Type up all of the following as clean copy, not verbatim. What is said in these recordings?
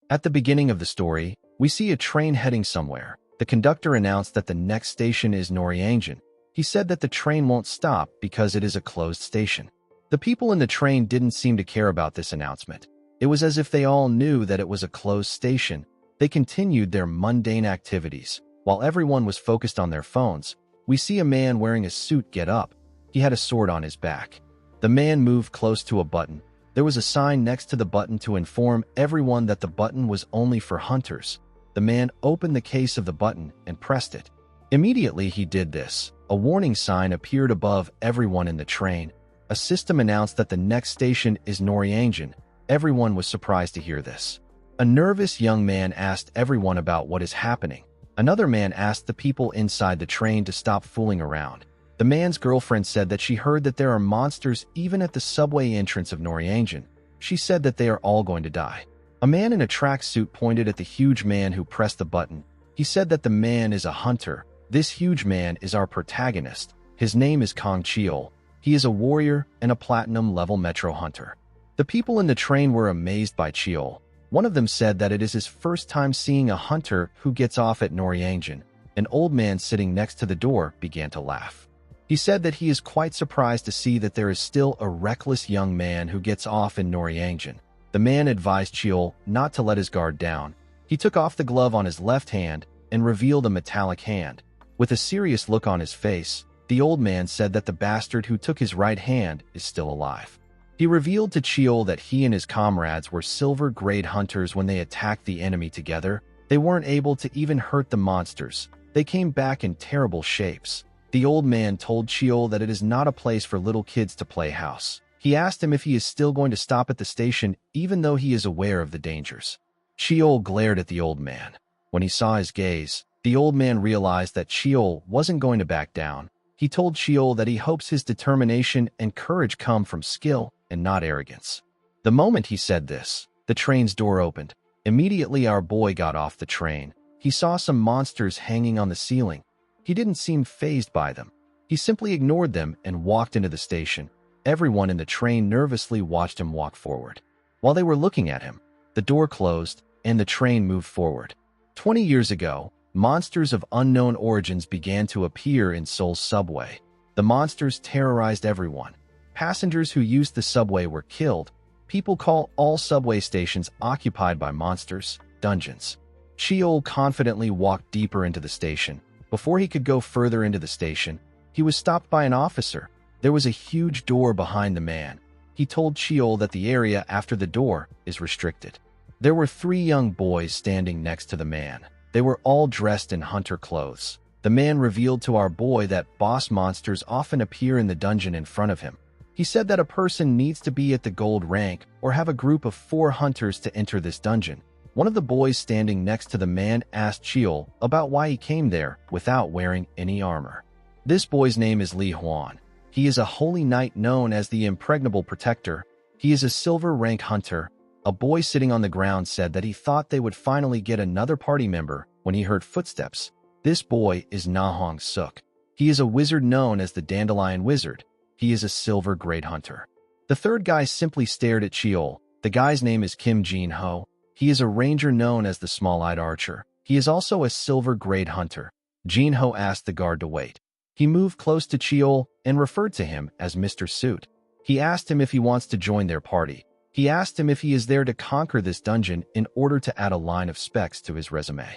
At the beginning of the story, we see a train heading somewhere. The conductor announced that the next station is Noriangjin. He said that the train won't stop because it is a closed station. The people in the train didn't seem to care about this announcement. It was as if they all knew that it was a closed station. They continued their mundane activities. While everyone was focused on their phones, we see a man wearing a suit get up. He had a sword on his back. The man moved close to a button. There was a sign next to the button to inform everyone that the button was only for hunters. The man opened the case of the button and pressed it. Immediately he did this. A warning sign appeared above everyone in the train. A system announced that the next station is Noriangjin. Everyone was surprised to hear this. A nervous young man asked everyone about what is happening. Another man asked the people inside the train to stop fooling around. The man's girlfriend said that she heard that there are monsters even at the subway entrance of Noriangjin. She said that they are all going to die. A man in a tracksuit pointed at the huge man who pressed the button. He said that the man is a hunter. This huge man is our protagonist. His name is Chiol. He is a warrior and a platinum-level metro hunter. The people in the train were amazed by Chiol. One of them said that it is his first time seeing a hunter who gets off at Noriangjin. An old man sitting next to the door began to laugh. He said that he is quite surprised to see that there is still a reckless young man who gets off in Noriangjin. The man advised Chiol not to let his guard down. He took off the glove on his left hand and revealed a metallic hand. With a serious look on his face, the old man said that the bastard who took his right hand is still alive. He revealed to Chiol that he and his comrades were silver-grade hunters when they attacked the enemy together. They weren't able to even hurt the monsters. They came back in terrible shapes. The old man told Chiol that it is not a place for little kids to play house. He asked him if he is still going to stop at the station even though he is aware of the dangers. Chiol glared at the old man. When he saw his gaze, the old man realized that Chiol wasn't going to back down. He told Chiol that he hopes his determination and courage come from skill and not arrogance. The moment he said this, the train's door opened. Immediately our boy got off the train. He saw some monsters hanging on the ceiling. He didn't seem fazed by them. He simply ignored them and walked into the station. Everyone in the train nervously watched him walk forward. While they were looking at him, the door closed and the train moved forward. 20 years ago, monsters of unknown origins began to appear in Seoul's subway. The monsters terrorized everyone. Passengers who used the subway were killed. People call all subway stations occupied by monsters dungeons. Chiol confidently walked deeper into the station. Before he could go further into the station, he was stopped by an officer. There was a huge door behind the man. He told Chiol that the area after the door is restricted. There were 3 young boys standing next to the man. They were all dressed in hunter clothes. The man revealed to our boy that boss monsters often appear in the dungeon in front of him. He said that a person needs to be at the gold rank or have a group of 4 hunters to enter this dungeon. One of the boys standing next to the man asked Chiol about why he came there without wearing any armor. This boy's name is Huan. He is a holy knight known as the Impregnable Protector. He is a silver rank hunter. A boy sitting on the ground said that he thought they would finally get another party member when he heard footsteps. This boy is Nahong Suk. He is a wizard known as the Dandelion Wizard. He is a silver grade hunter. The third guy simply stared at Chiol. The guy's name is Ginho. He is a ranger known as the Small-Eyed Archer. He is also a silver grade hunter. Ginho asked the guard to wait. He moved close to Chiol and referred to him as Mr. Suit. He asked him if he wants to join their party. He asked him if he is there to conquer this dungeon in order to add a line of specs to his resume.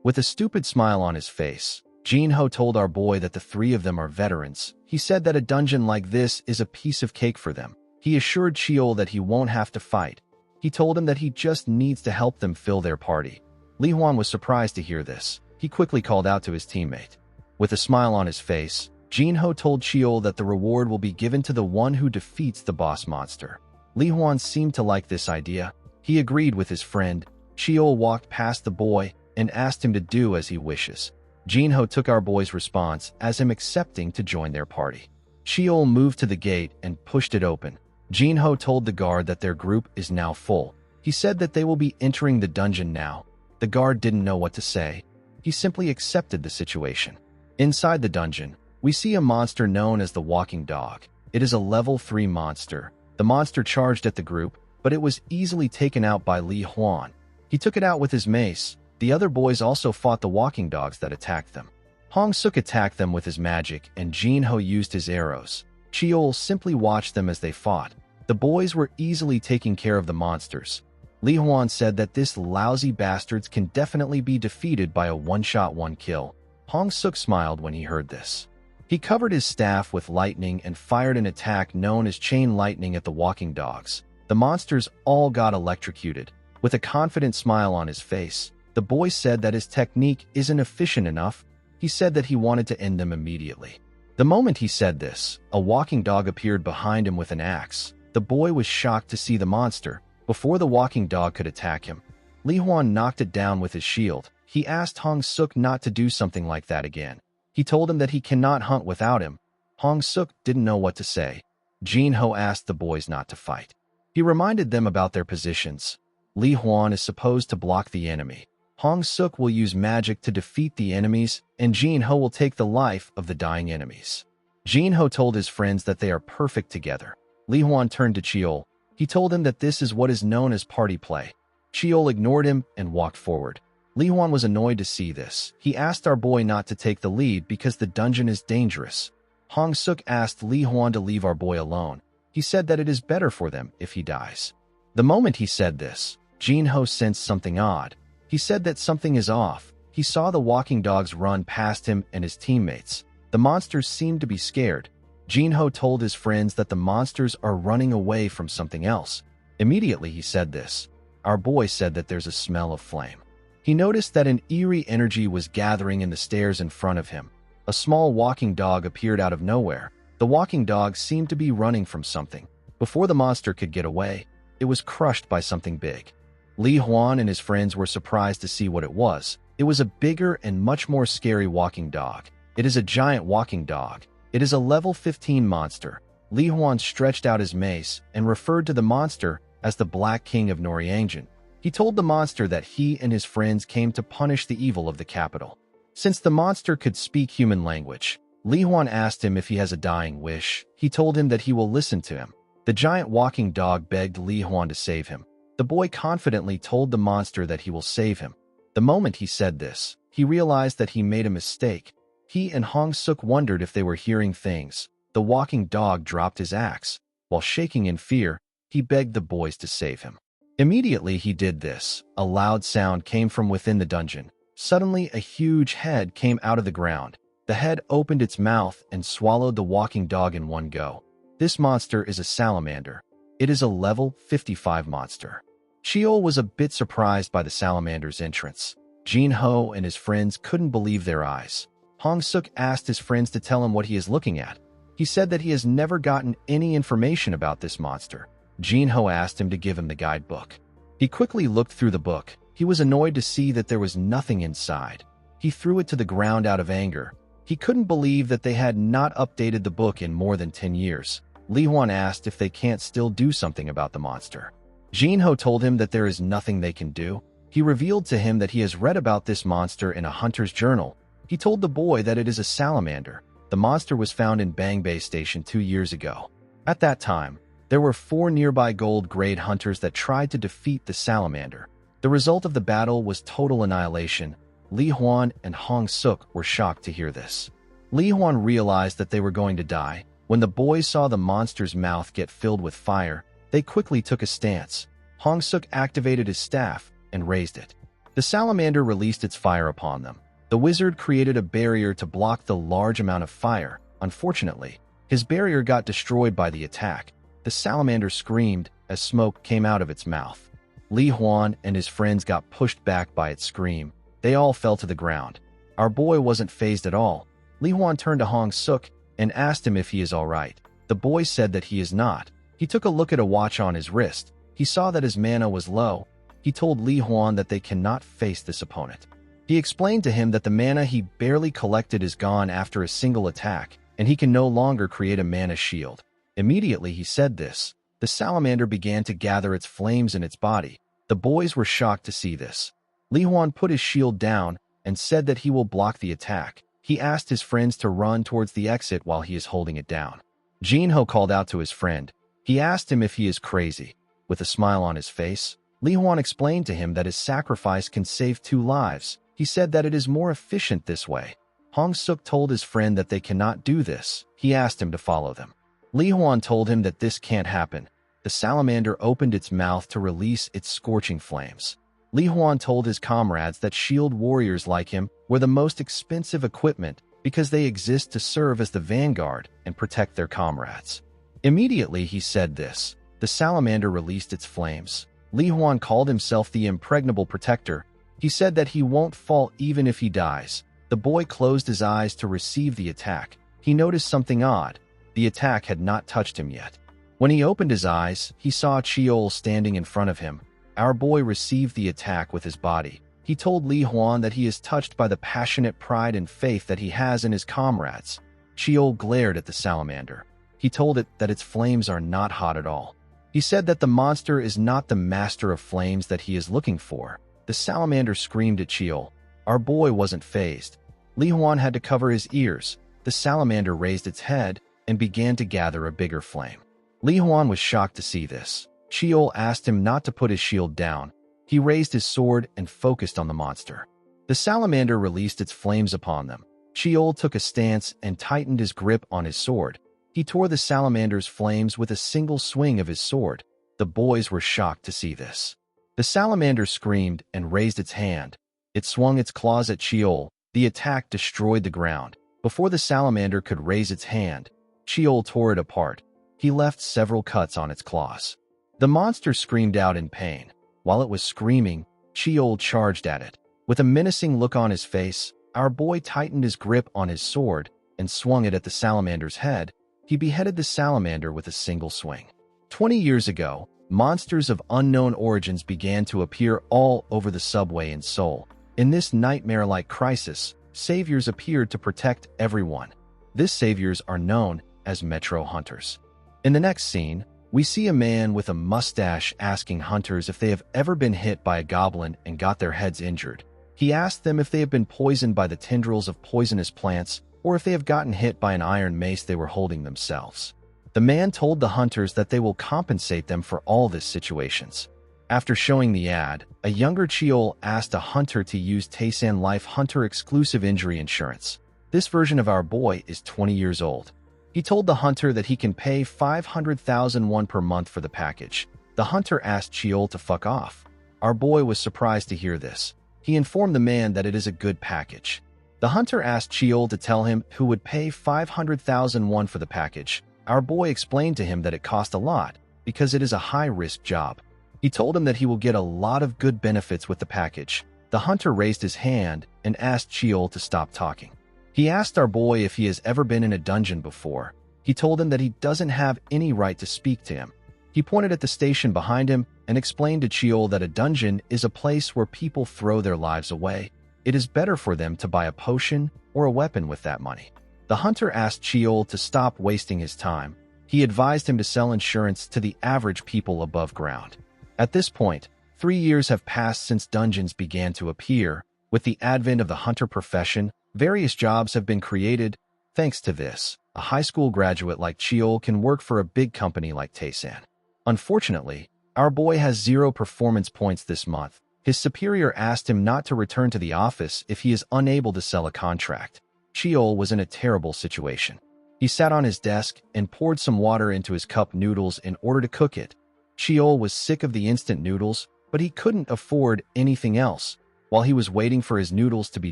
With a stupid smile on his face, Ginho told our boy that the 3 of them are veterans. He said that a dungeon like this is a piece of cake for them. He assured Chiol that he won't have to fight. He told him that he just needs to help them fill their party. Huan was surprised to hear this. He quickly called out to his teammate. With a smile on his face, Ginho told Chiol that the reward will be given to the one who defeats the boss monster. Huan seemed to like this idea. He agreed with his friend. Chiol walked past the boy and asked him to do as he wishes. Ginho took our boy's response as him accepting to join their party. Chiol moved to the gate and pushed it open. Ginho told the guard that their group is now full. He said that they will be entering the dungeon now. The guard didn't know what to say. He simply accepted the situation. Inside the dungeon, we see a monster known as the Walking Dog. It is a level 3 monster. The monster charged at the group, but it was easily taken out by Huan. He took it out with his mace. The other boys also fought the walking dogs that attacked them. Hong Suk attacked them with his magic, and Ginho used his arrows. Chiol simply watched them as they fought. The boys were easily taking care of the monsters. Li Huan said that this lousy bastards can definitely be defeated by a one-shot one-kill. Hong Suk smiled when he heard this. He covered his staff with lightning and fired an attack known as chain lightning at the walking dogs. The monsters all got electrocuted. With a confident smile on his face, the boy said that his technique isn't efficient enough. He said that he wanted to end them immediately. The moment he said this, a walking dog appeared behind him with an axe. The boy was shocked to see the monster. Before the walking dog could attack him, Li Huan knocked it down with his shield. He asked Hong Suk not to do something like that again. He told him that he cannot hunt without him. Hong Suk didn't know what to say. Ginho asked the boys not to fight. He reminded them about their positions. Li Huan is supposed to block the enemy. Hong Suk will use magic to defeat the enemies, and Ginho will take the life of the dying enemies. Ginho told his friends that they are perfect together. Li Huan turned to Chiol. He told him that this is what is known as party play. Chiol ignored him and walked forward. Li Huan was annoyed to see this. He asked our boy not to take the lead because the dungeon is dangerous. Hong Suk asked Li Huan to leave our boy alone. He said that it is better for them if he dies. The moment he said this, Ginho sensed something odd. He said that something is off. He saw the walking dogs run past him and his teammates. The monsters seemed to be scared. Ginho told his friends that the monsters are running away from something else. Immediately he said this. Our boy said that there's a smell of flame. He noticed that an eerie energy was gathering in the stairs in front of him. A small walking dog appeared out of nowhere. The walking dog seemed to be running from something. Before the monster could get away, it was crushed by something big. Li Huan and his friends were surprised to see what it was. It was a bigger and much more scary walking dog. It is a giant walking dog. It is a level 15 monster. Li Huan stretched out his mace and referred to the monster as the Black King of Noryangin. He told the monster that he and his friends came to punish the evil of the capital. Since the monster could speak human language, Li Huan asked him if he has a dying wish. He told him that he will listen to him. The giant walking dog begged Li Huan to save him. The boy confidently told the monster that he will save him. The moment he said this, he realized that he made a mistake. He and Hong Suk wondered if they were hearing things. The walking dog dropped his axe. While shaking in fear, he begged the boys to save him. Immediately he did this. A loud sound came from within the dungeon. Suddenly, a huge head came out of the ground. The head opened its mouth and swallowed the walking dog in one go. This monster is a salamander. It is a level 55 monster. Chiol was a bit surprised by the salamander's entrance. Ginho and his friends couldn't believe their eyes. Hong Suk asked his friends to tell him what he is looking at. He said that he has never gotten any information about this monster. Ginho asked him to give him the guidebook. He quickly looked through the book. He was annoyed to see that there was nothing inside. He threw it to the ground out of anger. He couldn't believe that they had not updated the book in more than 10 years. Li Huan asked if they can't still do something about the monster. Ginho told him that there is nothing they can do. He revealed to him that he has read about this monster in a hunter's journal. He told the boy that it is a salamander. The monster was found in Bangbei Station 2 years ago. At that time, there were 4 nearby gold-grade hunters that tried to defeat the salamander. The result of the battle was total annihilation. Li Huan and Hong Suk were shocked to hear this. Li Huan realized that they were going to die. When the boys saw the monster's mouth get filled with fire, they quickly took a stance. Hong Suk activated his staff and raised it. The salamander released its fire upon them. The wizard created a barrier to block the large amount of fire. Unfortunately, his barrier got destroyed by the attack. The salamander screamed as smoke came out of its mouth. Li Huan and his friends got pushed back by its scream. They all fell to the ground. Our boy wasn't fazed at all. Li Huan turned to Hong Suk and asked him if he is all right. The boy said that he is not. He took a look at a watch on his wrist. He saw that his mana was low. He told Li Huan that they cannot face this opponent. He explained to him that the mana he barely collected is gone after a single attack, and he can no longer create a mana shield. Immediately he said this, the salamander began to gather its flames in its body. The boys were shocked to see this. Li Huan put his shield down and said that he will block the attack. He asked his friends to run towards the exit while he is holding it down. Ginho called out to his friend. He asked him if he is crazy. With a smile on his face, Li Huan explained to him that his sacrifice can save 2 lives. He said that it is more efficient this way. Hong Suk told his friend that they cannot do this. He asked him to follow them. Li Huan told him that this can't happen. The salamander opened its mouth to release its scorching flames. Li Huan told his comrades that shield warriors like him were the most expensive equipment because they exist to serve as the vanguard and protect their comrades. Immediately he said this, the salamander released its flames. Li Huan called himself the impregnable protector. He said that he won't fall even if he dies. The boy closed his eyes to receive the attack. He noticed something odd. The attack had not touched him yet. When he opened his eyes, he saw Chiol standing in front of him. Our boy received the attack with his body. He told Li Huan that he is touched by the passionate pride and faith that he has in his comrades. Chiol glared at the salamander. He told it that its flames are not hot at all. He said that the monster is not the master of flames that he is looking for. The salamander screamed at Chiol. Our boy wasn't fazed. Li Huan had to cover his ears. The salamander raised its head and began to gather a bigger flame. Li Huan was shocked to see this. Chiol asked him not to put his shield down. He raised his sword and focused on the monster. The salamander released its flames upon them. Chiol took a stance and tightened his grip on his sword. He tore the salamander's flames with a single swing of his sword. The boys were shocked to see this. The salamander screamed and raised its hand. It swung its claws at Chiol. The attack destroyed the ground. Before the salamander could raise its hand, Chiol tore it apart. He left several cuts on its claws. The monster screamed out in pain. While it was screaming, Chiol charged at it. With a menacing look on his face, our boy tightened his grip on his sword and swung it at the salamander's head. He beheaded the salamander with a single swing. 20 years ago, monsters of unknown origins began to appear all over the subway in Seoul. In this nightmare-like crisis, saviors appeared to protect everyone. These saviors are known as Metro Hunters. In the next scene, we see a man with a mustache asking hunters if they have ever been hit by a goblin and got their heads injured. He asked them if they have been poisoned by the tendrils of poisonous plants or if they have gotten hit by an iron mace they were holding themselves. The man told the hunters that they will compensate them for all these situations. After showing the ad, a younger Chiol asked a hunter to use Taesan Life Hunter exclusive injury insurance. This version of our boy is 20 years old. He told the hunter that he can pay 500,000 won per month for the package. The hunter asked Chiol to fuck off. Our boy was surprised to hear this. He informed the man that it is a good package. The hunter asked Chiol to tell him who would pay 500,000 won for the package. Our boy explained to him that it cost a lot because it is a high-risk job. He told him that he will get a lot of good benefits with the package. The hunter raised his hand and asked Chiol to stop talking. He asked our boy if he has ever been in a dungeon before. He told him that he doesn't have any right to speak to him. He pointed at the station behind him and explained to Chiol that a dungeon is a place where people throw their lives away. It is better for them to buy a potion or a weapon with that money. The hunter asked Chiol to stop wasting his time. He advised him to sell insurance to the average people above ground. At this point, 3 years have passed since dungeons began to appear. With the advent of the hunter profession, various jobs have been created. Thanks to this, a high school graduate like Chiol can work for a big company like Taesan. Unfortunately, our boy has 0 performance points this month. His superior asked him not to return to the office if he is unable to sell a contract. Chiol was in a terrible situation. He sat on his desk and poured some water into his cup noodles in order to cook it. Chiol was sick of the instant noodles, but he couldn't afford anything else. While he was waiting for his noodles to be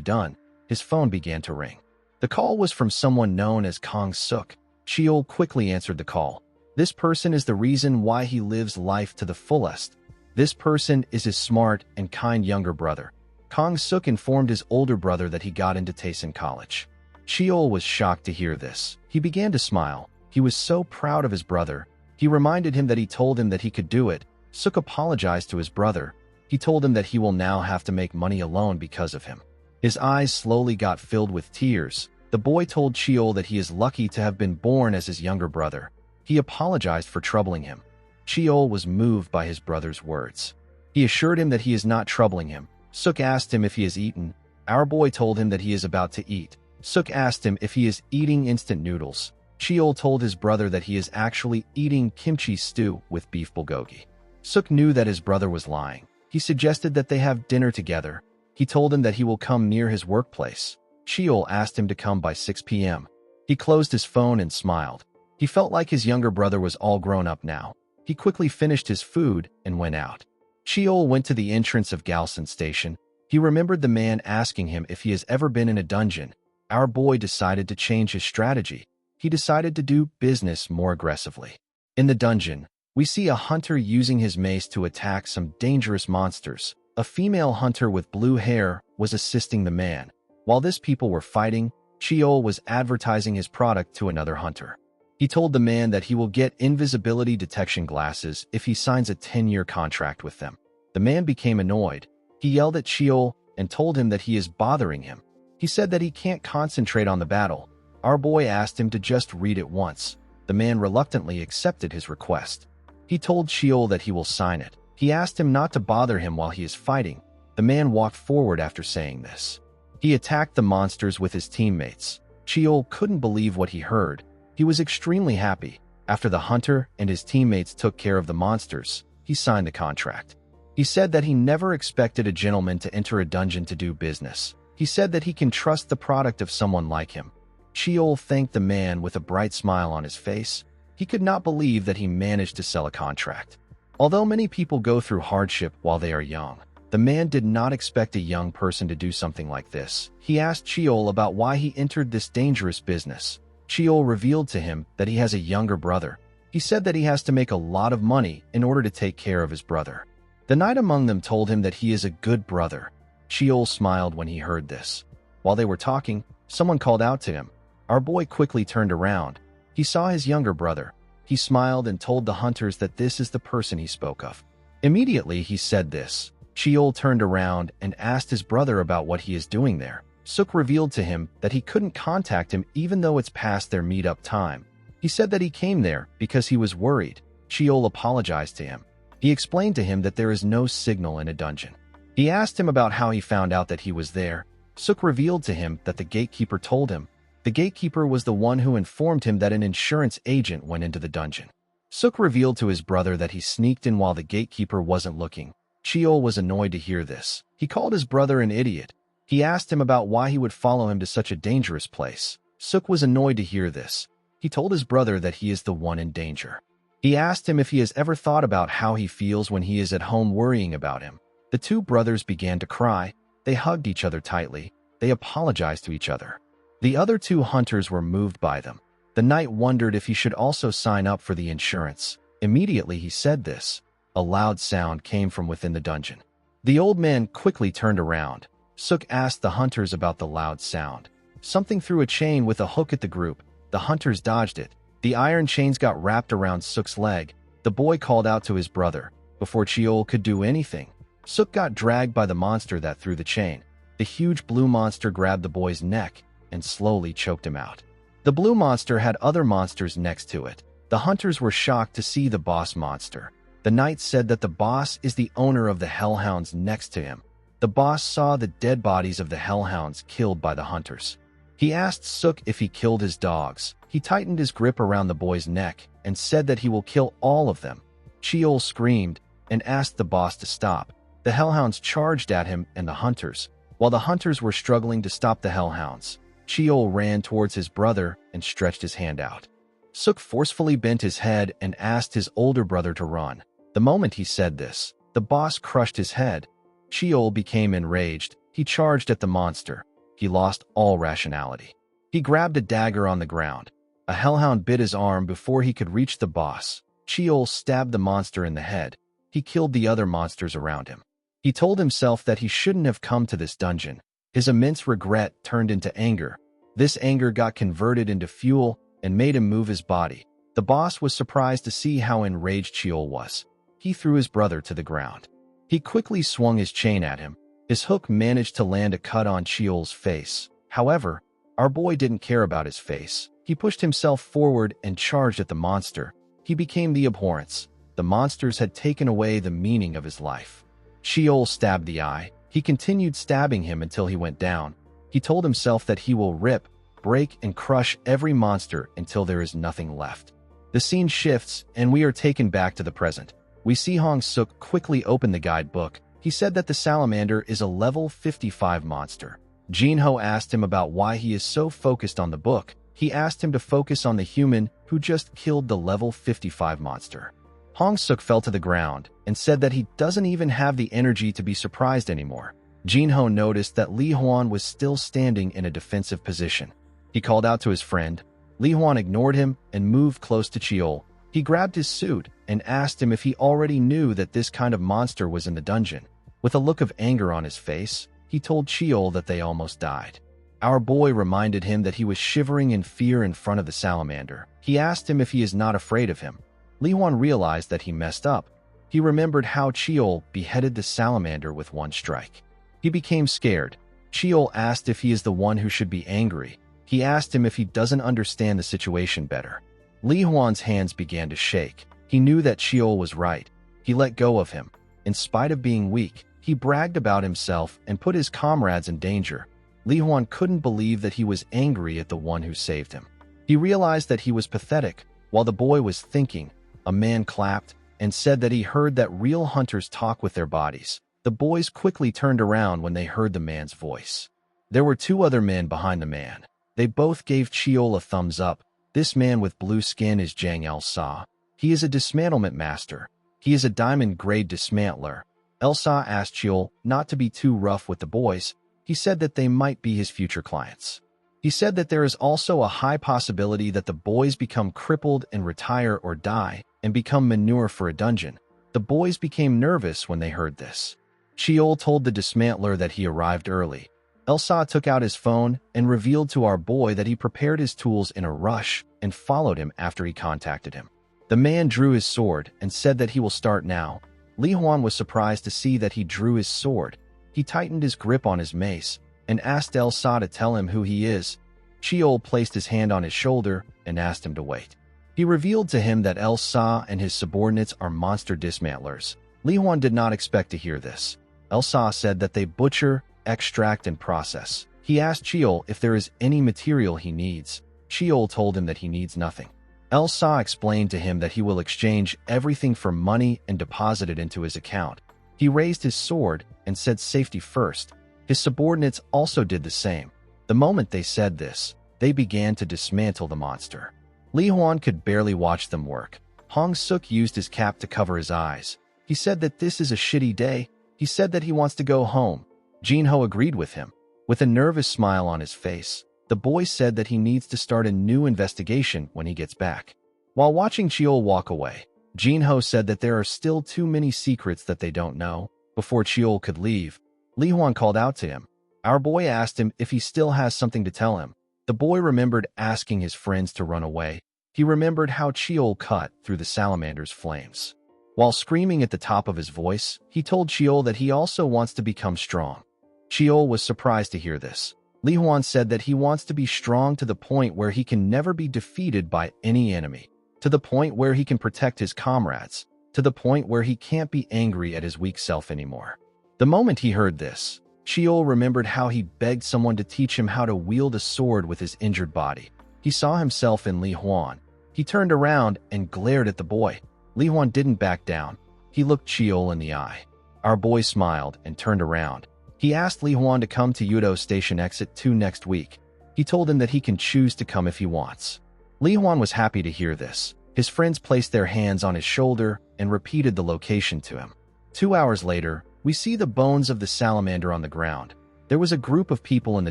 done, his phone began to ring. The call was from someone known as Kong Suk. Chiol quickly answered the call. This person is the reason why he lives life to the fullest. This person is his smart and kind younger brother. Kong Suk informed his older brother that he got into Taesan College. Chiol was shocked to hear this. He began to smile. He was so proud of his brother. He reminded him that he told him that he could do it. Suk apologized to his brother. He told him that he will now have to make money alone because of him. His eyes slowly got filled with tears. The boy told Chiol that he is lucky to have been born as his younger brother. He apologized for troubling him. Chiol was moved by his brother's words. He assured him that he is not troubling him. Suk asked him if he has eaten. Our boy told him that he is about to eat. Suk asked him if he is eating instant noodles. Chiol told his brother that he is actually eating kimchi stew with beef bulgogi. Suk knew that his brother was lying. He suggested that they have dinner together. He told him that he will come near his workplace. Chiol asked him to come by 6 p.m. He closed his phone and smiled. He felt like his younger brother was all grown up now. He quickly finished his food and went out. Chiol went to the entrance of Galson Station. He remembered the man asking him if he has ever been in a dungeon. Our boy decided to change his strategy. He decided to do business more aggressively. In the dungeon, we see a hunter using his mace to attack some dangerous monsters. A female hunter with blue hair was assisting the man. While these people were fighting, Chiol was advertising his product to another hunter. He told the man that he will get invisibility detection glasses if he signs a 10-year contract with them. The man became annoyed. He yelled at Chiol and told him that he is bothering him. He said that he can't concentrate on the battle. Our boy asked him to just read it once. The man reluctantly accepted his request. He told Chiol that he will sign it. He asked him not to bother him while he is fighting. The man walked forward after saying this. He attacked the monsters with his teammates. Chiol couldn't believe what he heard. He was extremely happy. After the hunter and his teammates took care of the monsters, he signed the contract. He said that he never expected a gentleman to enter a dungeon to do business. He said that he can trust the product of someone like him. Chiol thanked the man with a bright smile on his face. He could not believe that he managed to sell a contract. Although many people go through hardship while they are young, the man did not expect a young person to do something like this. He asked Chiol about why he entered this dangerous business. Chiol revealed to him that he has a younger brother. He said that he has to make a lot of money in order to take care of his brother. The knight among them told him that he is a good brother. Chiol smiled when he heard this. While they were talking, someone called out to him. Our boy quickly turned around. He saw his younger brother. He smiled and told the hunters that this is the person he spoke of. Immediately he said this. Chiol turned around and asked his brother about what he is doing there. Suk revealed to him that he couldn't contact him even though it's past their meetup time. He said that he came there because he was worried. Chiol apologized to him. He explained to him that there is no signal in a dungeon. He asked him about how he found out that he was there. Suk revealed to him that the gatekeeper told him. The gatekeeper was the one who informed him that an insurance agent went into the dungeon. Suk revealed to his brother that he sneaked in while the gatekeeper wasn't looking. Chiol was annoyed to hear this. He called his brother an idiot. He asked him about why he would follow him to such a dangerous place. Suk was annoyed to hear this. He told his brother that he is the one in danger. He asked him if he has ever thought about how he feels when he is at home worrying about him. The two brothers began to cry. They hugged each other tightly. They apologized to each other. The other two hunters were moved by them. The knight wondered if he should also sign up for the insurance. Immediately he said this. A loud sound came from within the dungeon. The old man quickly turned around. Suk asked the hunters about the loud sound. Something threw a chain with a hook at the group. The hunters dodged it. The iron chains got wrapped around Suk's leg. The boy called out to his brother. Before Chiol could do anything, Suk got dragged by the monster that threw the chain. The huge blue monster grabbed the boy's neck and slowly choked him out. The blue monster had other monsters next to it. The hunters were shocked to see the boss monster. The knight said that the boss is the owner of the hellhounds next to him. The boss saw the dead bodies of the hellhounds killed by the hunters. He asked Suk if he killed his dogs. He tightened his grip around the boy's neck and said that he will kill all of them. Chiol screamed and asked the boss to stop. The hellhounds charged at him and the hunters. While the hunters were struggling to stop the hellhounds, Chiol ran towards his brother and stretched his hand out. Suk forcefully bent his head and asked his older brother to run. The moment he said this, the boss crushed his head. Chiol became enraged. He charged at the monster. He lost all rationality. He grabbed a dagger on the ground. A hellhound bit his arm before he could reach the boss. Chiol stabbed the monster in the head. He killed the other monsters around him. He told himself that he shouldn't have come to this dungeon. His immense regret turned into anger. This anger got converted into fuel and made him move his body. The boss was surprised to see how enraged Chiol was. He threw his brother to the ground. He quickly swung his chain at him. His hook managed to land a cut on Chiol's face. However, our boy didn't care about his face. He pushed himself forward and charged at the monster. He became the abhorrence. The monsters had taken away the meaning of his life. Chiol stabbed the eye. He continued stabbing him until he went down. He told himself that he will rip, break, and crush every monster until there is nothing left. The scene shifts, and we are taken back to the present. We see Hong Suk quickly open the guidebook. He said that the Salamander is a level 55 monster. Ginho asked him about why he is so focused on the book. He asked him to focus on the human who just killed the level 55 monster. Hong Suk fell to the ground and said that he doesn't even have the energy to be surprised anymore. Ginho noticed that Li Huan was still standing in a defensive position. He called out to his friend. Li Huan ignored him and moved close to Chiol. He grabbed his suit and asked him if he already knew that this kind of monster was in the dungeon. With a look of anger on his face, he told Chiol that they almost died. Our boy reminded him that he was shivering in fear in front of the Salamander. He asked him if he is not afraid of him. Li Huan realized that he messed up. He remembered how Chiol beheaded the Salamander with one strike. He became scared. Chiol asked if he is the one who should be angry. He asked him if he doesn't understand the situation better. Li Huan's hands began to shake. He knew that Chiol was right. He let go of him. In spite of being weak, he bragged about himself and put his comrades in danger. Li Huan couldn't believe that he was angry at the one who saved him. He realized that he was pathetic. While the boy was thinking, a man clapped and said that he heard that real hunters talk with their bodies. The boys quickly turned around when they heard the man's voice. There were two other men behind the man. They both gave Chiol a thumbs up. This man with blue skin is Jang El-Sa. He is a dismantlement master. He is a diamond-grade dismantler. El-Sa asked Chiol not to be too rough with the boys. He said that they might be his future clients. He said that there is also a high possibility that the boys become crippled and retire or die and become manure for a dungeon. The boys became nervous when they heard this. Chiol told the dismantler that he arrived early. El-Sa took out his phone and revealed to our boy that he prepared his tools in a rush and followed him after he contacted him. The man drew his sword and said that he will start now. Li Huan was surprised to see that he drew his sword. He tightened his grip on his mace and asked El-Sa to tell him who he is. Chiol placed his hand on his shoulder and asked him to wait. He revealed to him that El-Sa and his subordinates are monster dismantlers. Li Huan did not expect to hear this. El-Sa said that they butcher, extract, and process. He asked Chiol if there is any material he needs. Chiol told him that he needs nothing. El-Sa explained to him that he will exchange everything for money and deposit it into his account. He raised his sword and said safety first. His subordinates also did the same. The moment they said this, they began to dismantle the monster. Li Huan could barely watch them work. Hong Suk used his cap to cover his eyes. He said that this is a shitty day. He said that he wants to go home. Ginho agreed with him. With a nervous smile on his face, the boy said that he needs to start a new investigation when he gets back. While watching Chiol walk away, Ginho said that there are still too many secrets that they don't know. Before Chiol could leave, Li Huan called out to him. Our boy asked him if he still has something to tell him. The boy remembered asking his friends to run away. He remembered how Chiol cut through the Salamander's flames. While screaming at the top of his voice, he told Chiol that he also wants to become strong. Chiol was surprised to hear this. Li Huan said that he wants to be strong to the point where he can never be defeated by any enemy, to the point where he can protect his comrades, to the point where he can't be angry at his weak self anymore. The moment he heard this, Chiol remembered how he begged someone to teach him how to wield a sword with his injured body. He saw himself in Li Huan. He turned around and glared at the boy. Li Huan didn't back down. He looked Chiol in the eye. Our boy smiled and turned around. He asked Li Huan to come to Yudo Station Exit 2 next week. He told him that he can choose to come if he wants. Li Huan was happy to hear this. His friends placed their hands on his shoulder and repeated the location to him. 2 hours later, we see the bones of the Salamander on the ground. There was a group of people in the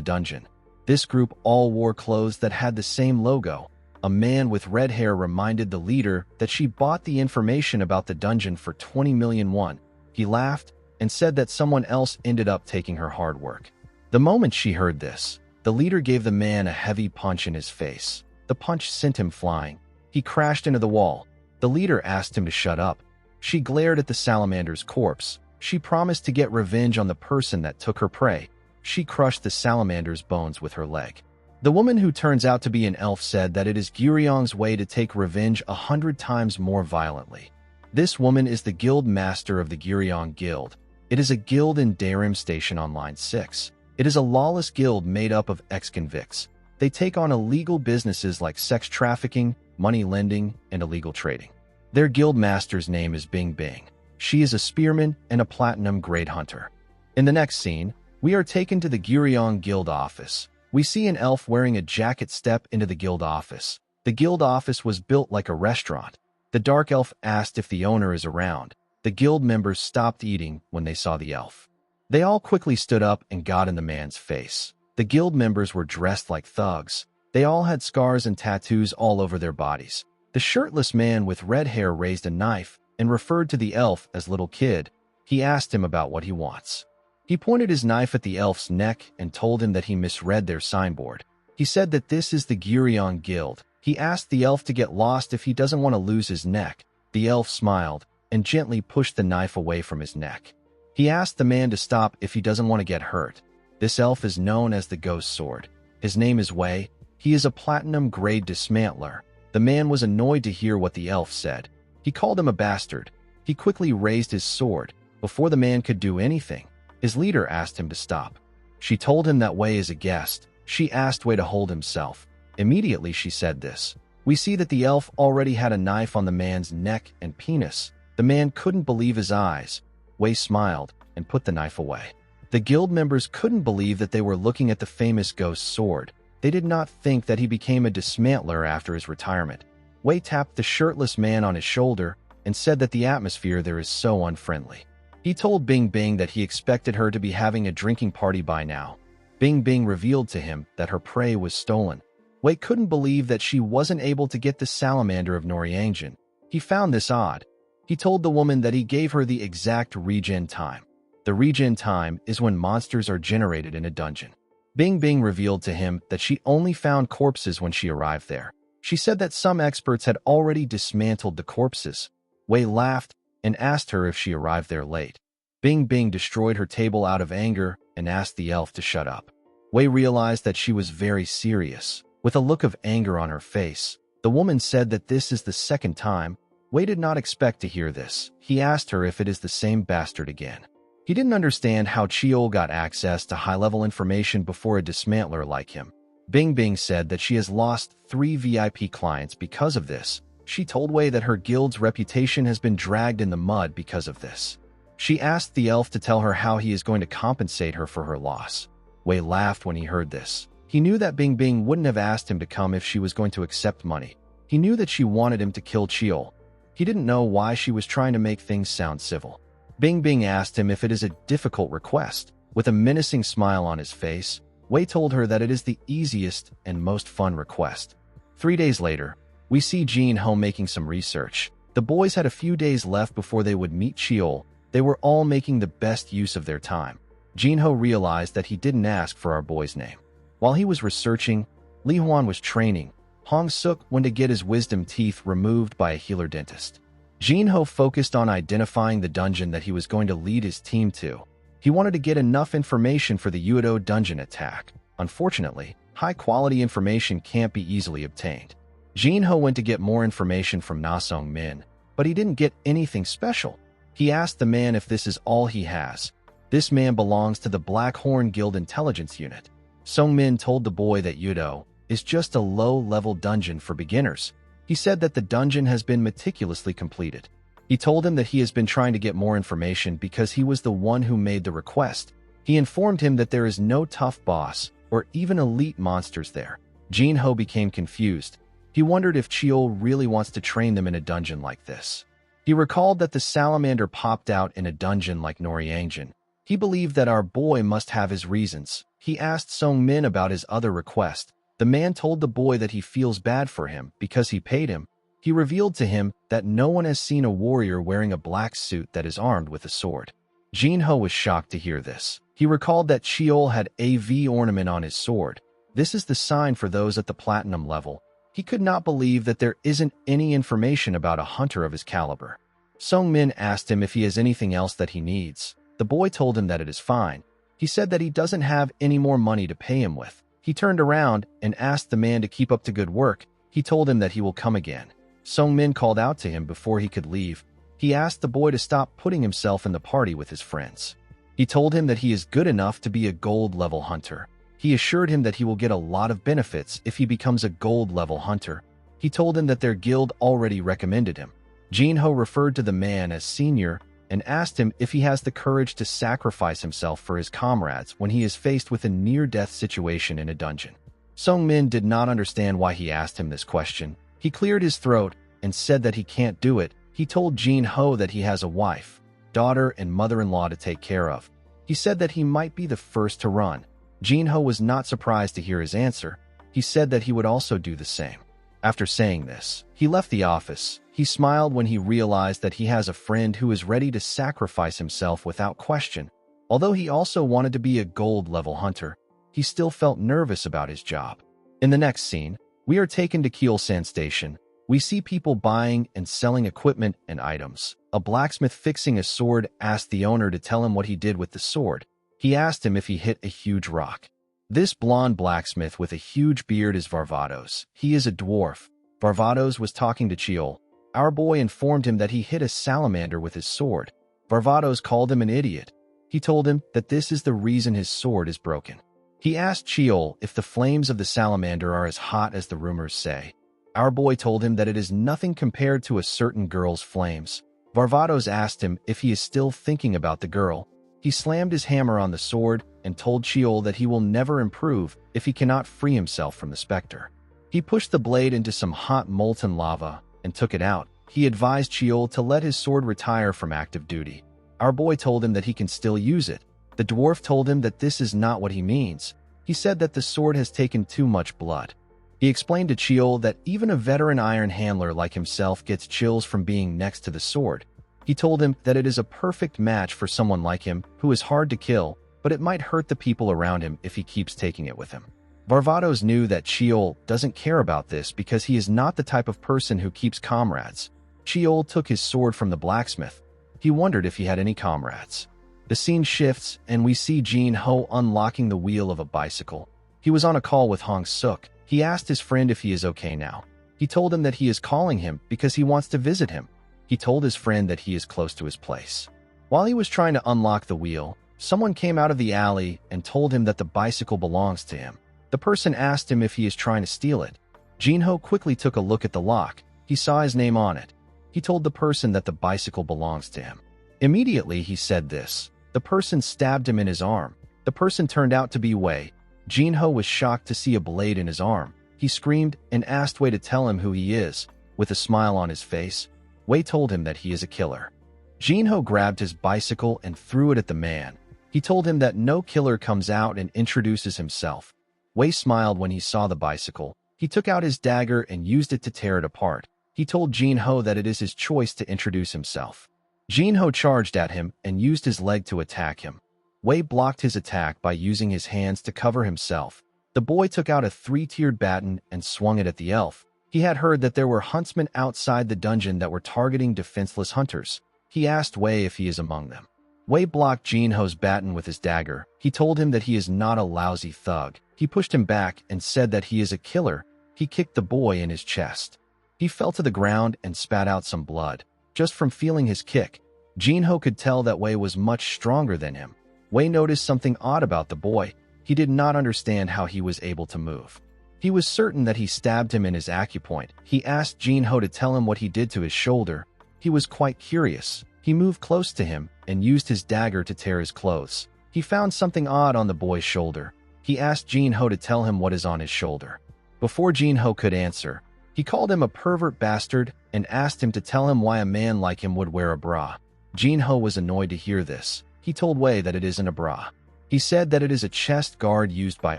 dungeon. This group all wore clothes that had the same logo. A man with red hair reminded the leader that she bought the information about the dungeon for 20 million won. He laughed and said that someone else ended up taking her hard work. The moment she heard this, the leader gave the man a heavy punch in his face. The punch sent him flying. He crashed into the wall. The leader asked him to shut up. She glared at the Salamander's corpse. She promised to get revenge on the person that took her prey. She crushed the Salamander's bones with her leg. The woman who turns out to be an elf said that it is Giryong's way to take revenge 100 times more violently. This woman is the guild master of the Girong Guild. It is a guild in Darim Station on Line 6. It is a lawless guild made up of ex-convicts. They take on illegal businesses like sex trafficking, money lending, and illegal trading. Their guild master's name is Bing Bing. She is a spearman and a platinum grade hunter. In the next scene, we are taken to the Girong Guild office. We see an elf wearing a jacket step into the guild office. The guild office was built like a restaurant. The dark elf asked if the owner is around. The guild members stopped eating when they saw the elf. They all quickly stood up and got in the man's face. The guild members were dressed like thugs. They all had scars and tattoos all over their bodies. The shirtless man with red hair raised a knife and referred to the elf as little kid. He asked him about what he wants. He pointed his knife at the elf's neck and told him that he misread their signboard. He said that this is the Girong Guild. He asked the elf to get lost if he doesn't want to lose his neck. The elf smiled and gently pushed the knife away from his neck. He asked the man to stop if he doesn't want to get hurt. This elf is known as the Ghost Sword. His name is Wei. He is a platinum grade dismantler. The man was annoyed to hear what the elf said. He called him a bastard. He quickly raised his sword. Before the man could do anything, his leader asked him to stop. She told him that Wei is a guest. She asked Wei to hold himself. Immediately she said this. We see that the elf already had a knife on the man's neck and penis. The man couldn't believe his eyes. Wei smiled and put the knife away. The guild members couldn't believe that they were looking at the famous ghost sword. They did not think that he became a dismantler after his retirement. Wei tapped the shirtless man on his shoulder and said that the atmosphere there is so unfriendly. He told Bing Bing that he expected her to be having a drinking party by now. Bing Bing revealed to him that her prey was stolen. Wei couldn't believe that she wasn't able to get the Salamander of Noriangjin. He found this odd. He told the woman that he gave her the exact regen time. The regen time is when monsters are generated in a dungeon. Bing Bing revealed to him that she only found corpses when she arrived there. She said that some experts had already dismantled the corpses. Wei laughed and asked her if she arrived there late. Bing Bing destroyed her table out of anger and asked the elf to shut up. Wei realized that she was very serious. With a look of anger on her face, the woman said that this is the second time. Wei did not expect to hear this. He asked her if it is the same bastard again. He didn't understand how Chiol got access to high-level information before a dismantler like him. Bing Bing said that she has lost 3 VIP clients because of this. She told Wei that her guild's reputation has been dragged in the mud because of this. She asked the elf to tell her how he is going to compensate her for her loss. Wei laughed when he heard this. He knew that Bing Bing wouldn't have asked him to come if she was going to accept money. He knew that she wanted him to kill Chiol. He didn't know why she was trying to make things sound civil. Bing Bing asked him if it is a difficult request. With a menacing smile on his face, Wei told her that it is the easiest and most fun request. 3 days later, we see Ginho making some research. The boys had a few days left before they would meet Chiol. They were all making the best use of their time. Ginho realized that he didn't ask for our boy's name. While he was researching, Li Huan was training. Hong Suk went to get his wisdom teeth removed by a healer dentist. Ginho focused on identifying the dungeon that he was going to lead his team to. He wanted to get enough information for the Yudo dungeon attack. Unfortunately, high-quality information can't be easily obtained. Ginho went to get more information from Na Song Min, but he didn't get anything special. He asked the man if this is all he has. This man belongs to the Black Horn Guild intelligence unit. Song Min told the boy that Yudo is just a low-level dungeon for beginners. He said that the dungeon has been meticulously completed. He told him that he has been trying to get more information because he was the one who made the request. He informed him that there is no tough boss or even elite monsters there. Ginho became confused. He wondered if Chiol really wants to train them in a dungeon like this. He recalled that the Salamander popped out in a dungeon like Noriangjin. He believed that our boy must have his reasons. He asked Song Min about his other request. The man told the boy that he feels bad for him because he paid him. He revealed to him that no one has seen a warrior wearing a black suit that is armed with a sword. Ginho was shocked to hear this. He recalled that Chiol had a V ornament on his sword. This is the sign for those at the platinum level. He could not believe that there isn't any information about a hunter of his caliber. Song Min asked him if he has anything else that he needs. The boy told him that it is fine. He said that he doesn't have any more money to pay him with. He turned around and asked the man to keep up the good work. He told him that he will come again. Song Min called out to him before he could leave. He asked the boy to stop putting himself in the party with his friends. He told him that he is good enough to be a gold-level hunter. He assured him that he will get a lot of benefits if he becomes a gold-level hunter. He told him that their guild already recommended him. Ginho referred to the man as senior and asked him if he has the courage to sacrifice himself for his comrades when he is faced with a near-death situation in a dungeon. Sung-min did not understand why he asked him this question. He cleared his throat and said that he can't do it. He told Ginho that he has a wife, daughter, and mother-in-law to take care of. He said that he might be the first to run. Ginho was not surprised to hear his answer. He said that he would also do the same. After saying this, he left the office. He smiled when he realized that he has a friend who is ready to sacrifice himself without question. Although he also wanted to be a gold-level hunter, he still felt nervous about his job. In the next scene, we are taken to Chiol Station. We see people buying and selling equipment and items. A blacksmith fixing a sword asked the owner to tell him what he did with the sword. He asked him if he hit a huge rock. This blonde blacksmith with a huge beard is Varvatos. He is a dwarf. Varvatos was talking to Chiol. Our boy informed him that he hit a salamander with his sword. Varvatos called him an idiot. He told him that this is the reason his sword is broken. He asked Chiol if the flames of the salamander are as hot as the rumors say. Our boy told him that it is nothing compared to a certain girl's flames. Varvatos asked him if he is still thinking about the girl. He slammed his hammer on the sword and told Chiol that he will never improve if he cannot free himself from the specter. He pushed the blade into some hot molten lava and took it out. He advised Chiol to let his sword retire from active duty. Our boy told him that he can still use it. The dwarf told him that this is not what he means. He said that the sword has taken too much blood. He explained to Chiol that even a veteran iron handler like himself gets chills from being next to the sword. He told him that it is a perfect match for someone like him who is hard to kill, but it might hurt the people around him if he keeps taking it with him. Varvatos knew that Chiol doesn't care about this because he is not the type of person who keeps comrades. Chiol took his sword from the blacksmith. He wondered if he had any comrades. The scene shifts and we see Ginho unlocking the wheel of a bicycle. He was on a call with Hong Suk. He asked his friend if he is okay now. He told him that he is calling him because he wants to visit him. He told his friend that he is close to his place. While he was trying to unlock the wheel, someone came out of the alley and told him that the bicycle belongs to him. The person asked him if he is trying to steal it. Ginho quickly took a look at the lock. He saw his name on it. He told the person that the bicycle belongs to him. Immediately he said this. The person stabbed him in his arm. The person turned out to be Wei. Ginho was shocked to see a blade in his arm. He screamed and asked Wei to tell him who he is. With a smile on his face, Wei told him that he is a killer. Ginho grabbed his bicycle and threw it at the man. He told him that no killer comes out and introduces himself. Wei smiled when he saw the bicycle. He took out his dagger and used it to tear it apart. He told Ginho that it is his choice to introduce himself. Ginho charged at him and used his leg to attack him. Wei blocked his attack by using his hands to cover himself. The boy took out a three-tiered baton and swung it at the elf. He had heard that there were huntsmen outside the dungeon that were targeting defenseless hunters. He asked Wei if he is among them. Wei blocked Ginho's baton with his dagger. He told him that he is not a lousy thug. He pushed him back and said that he is a killer. He kicked the boy in his chest. He fell to the ground and spat out some blood. Just from feeling his kick, Ginho could tell that Wei was much stronger than him. Wei noticed something odd about the boy. He did not understand how he was able to move. He was certain that he stabbed him in his acupoint. He asked Ginho to tell him what he did to his shoulder. He was quite curious. He moved close to him and used his dagger to tear his clothes. He found something odd on the boy's shoulder. He asked Ginho to tell him what is on his shoulder. Before Ginho could answer, he called him a pervert bastard and asked him to tell him why a man like him would wear a bra. Ginho was annoyed to hear this. He told Wei that it isn't a bra. He said that it is a chest guard used by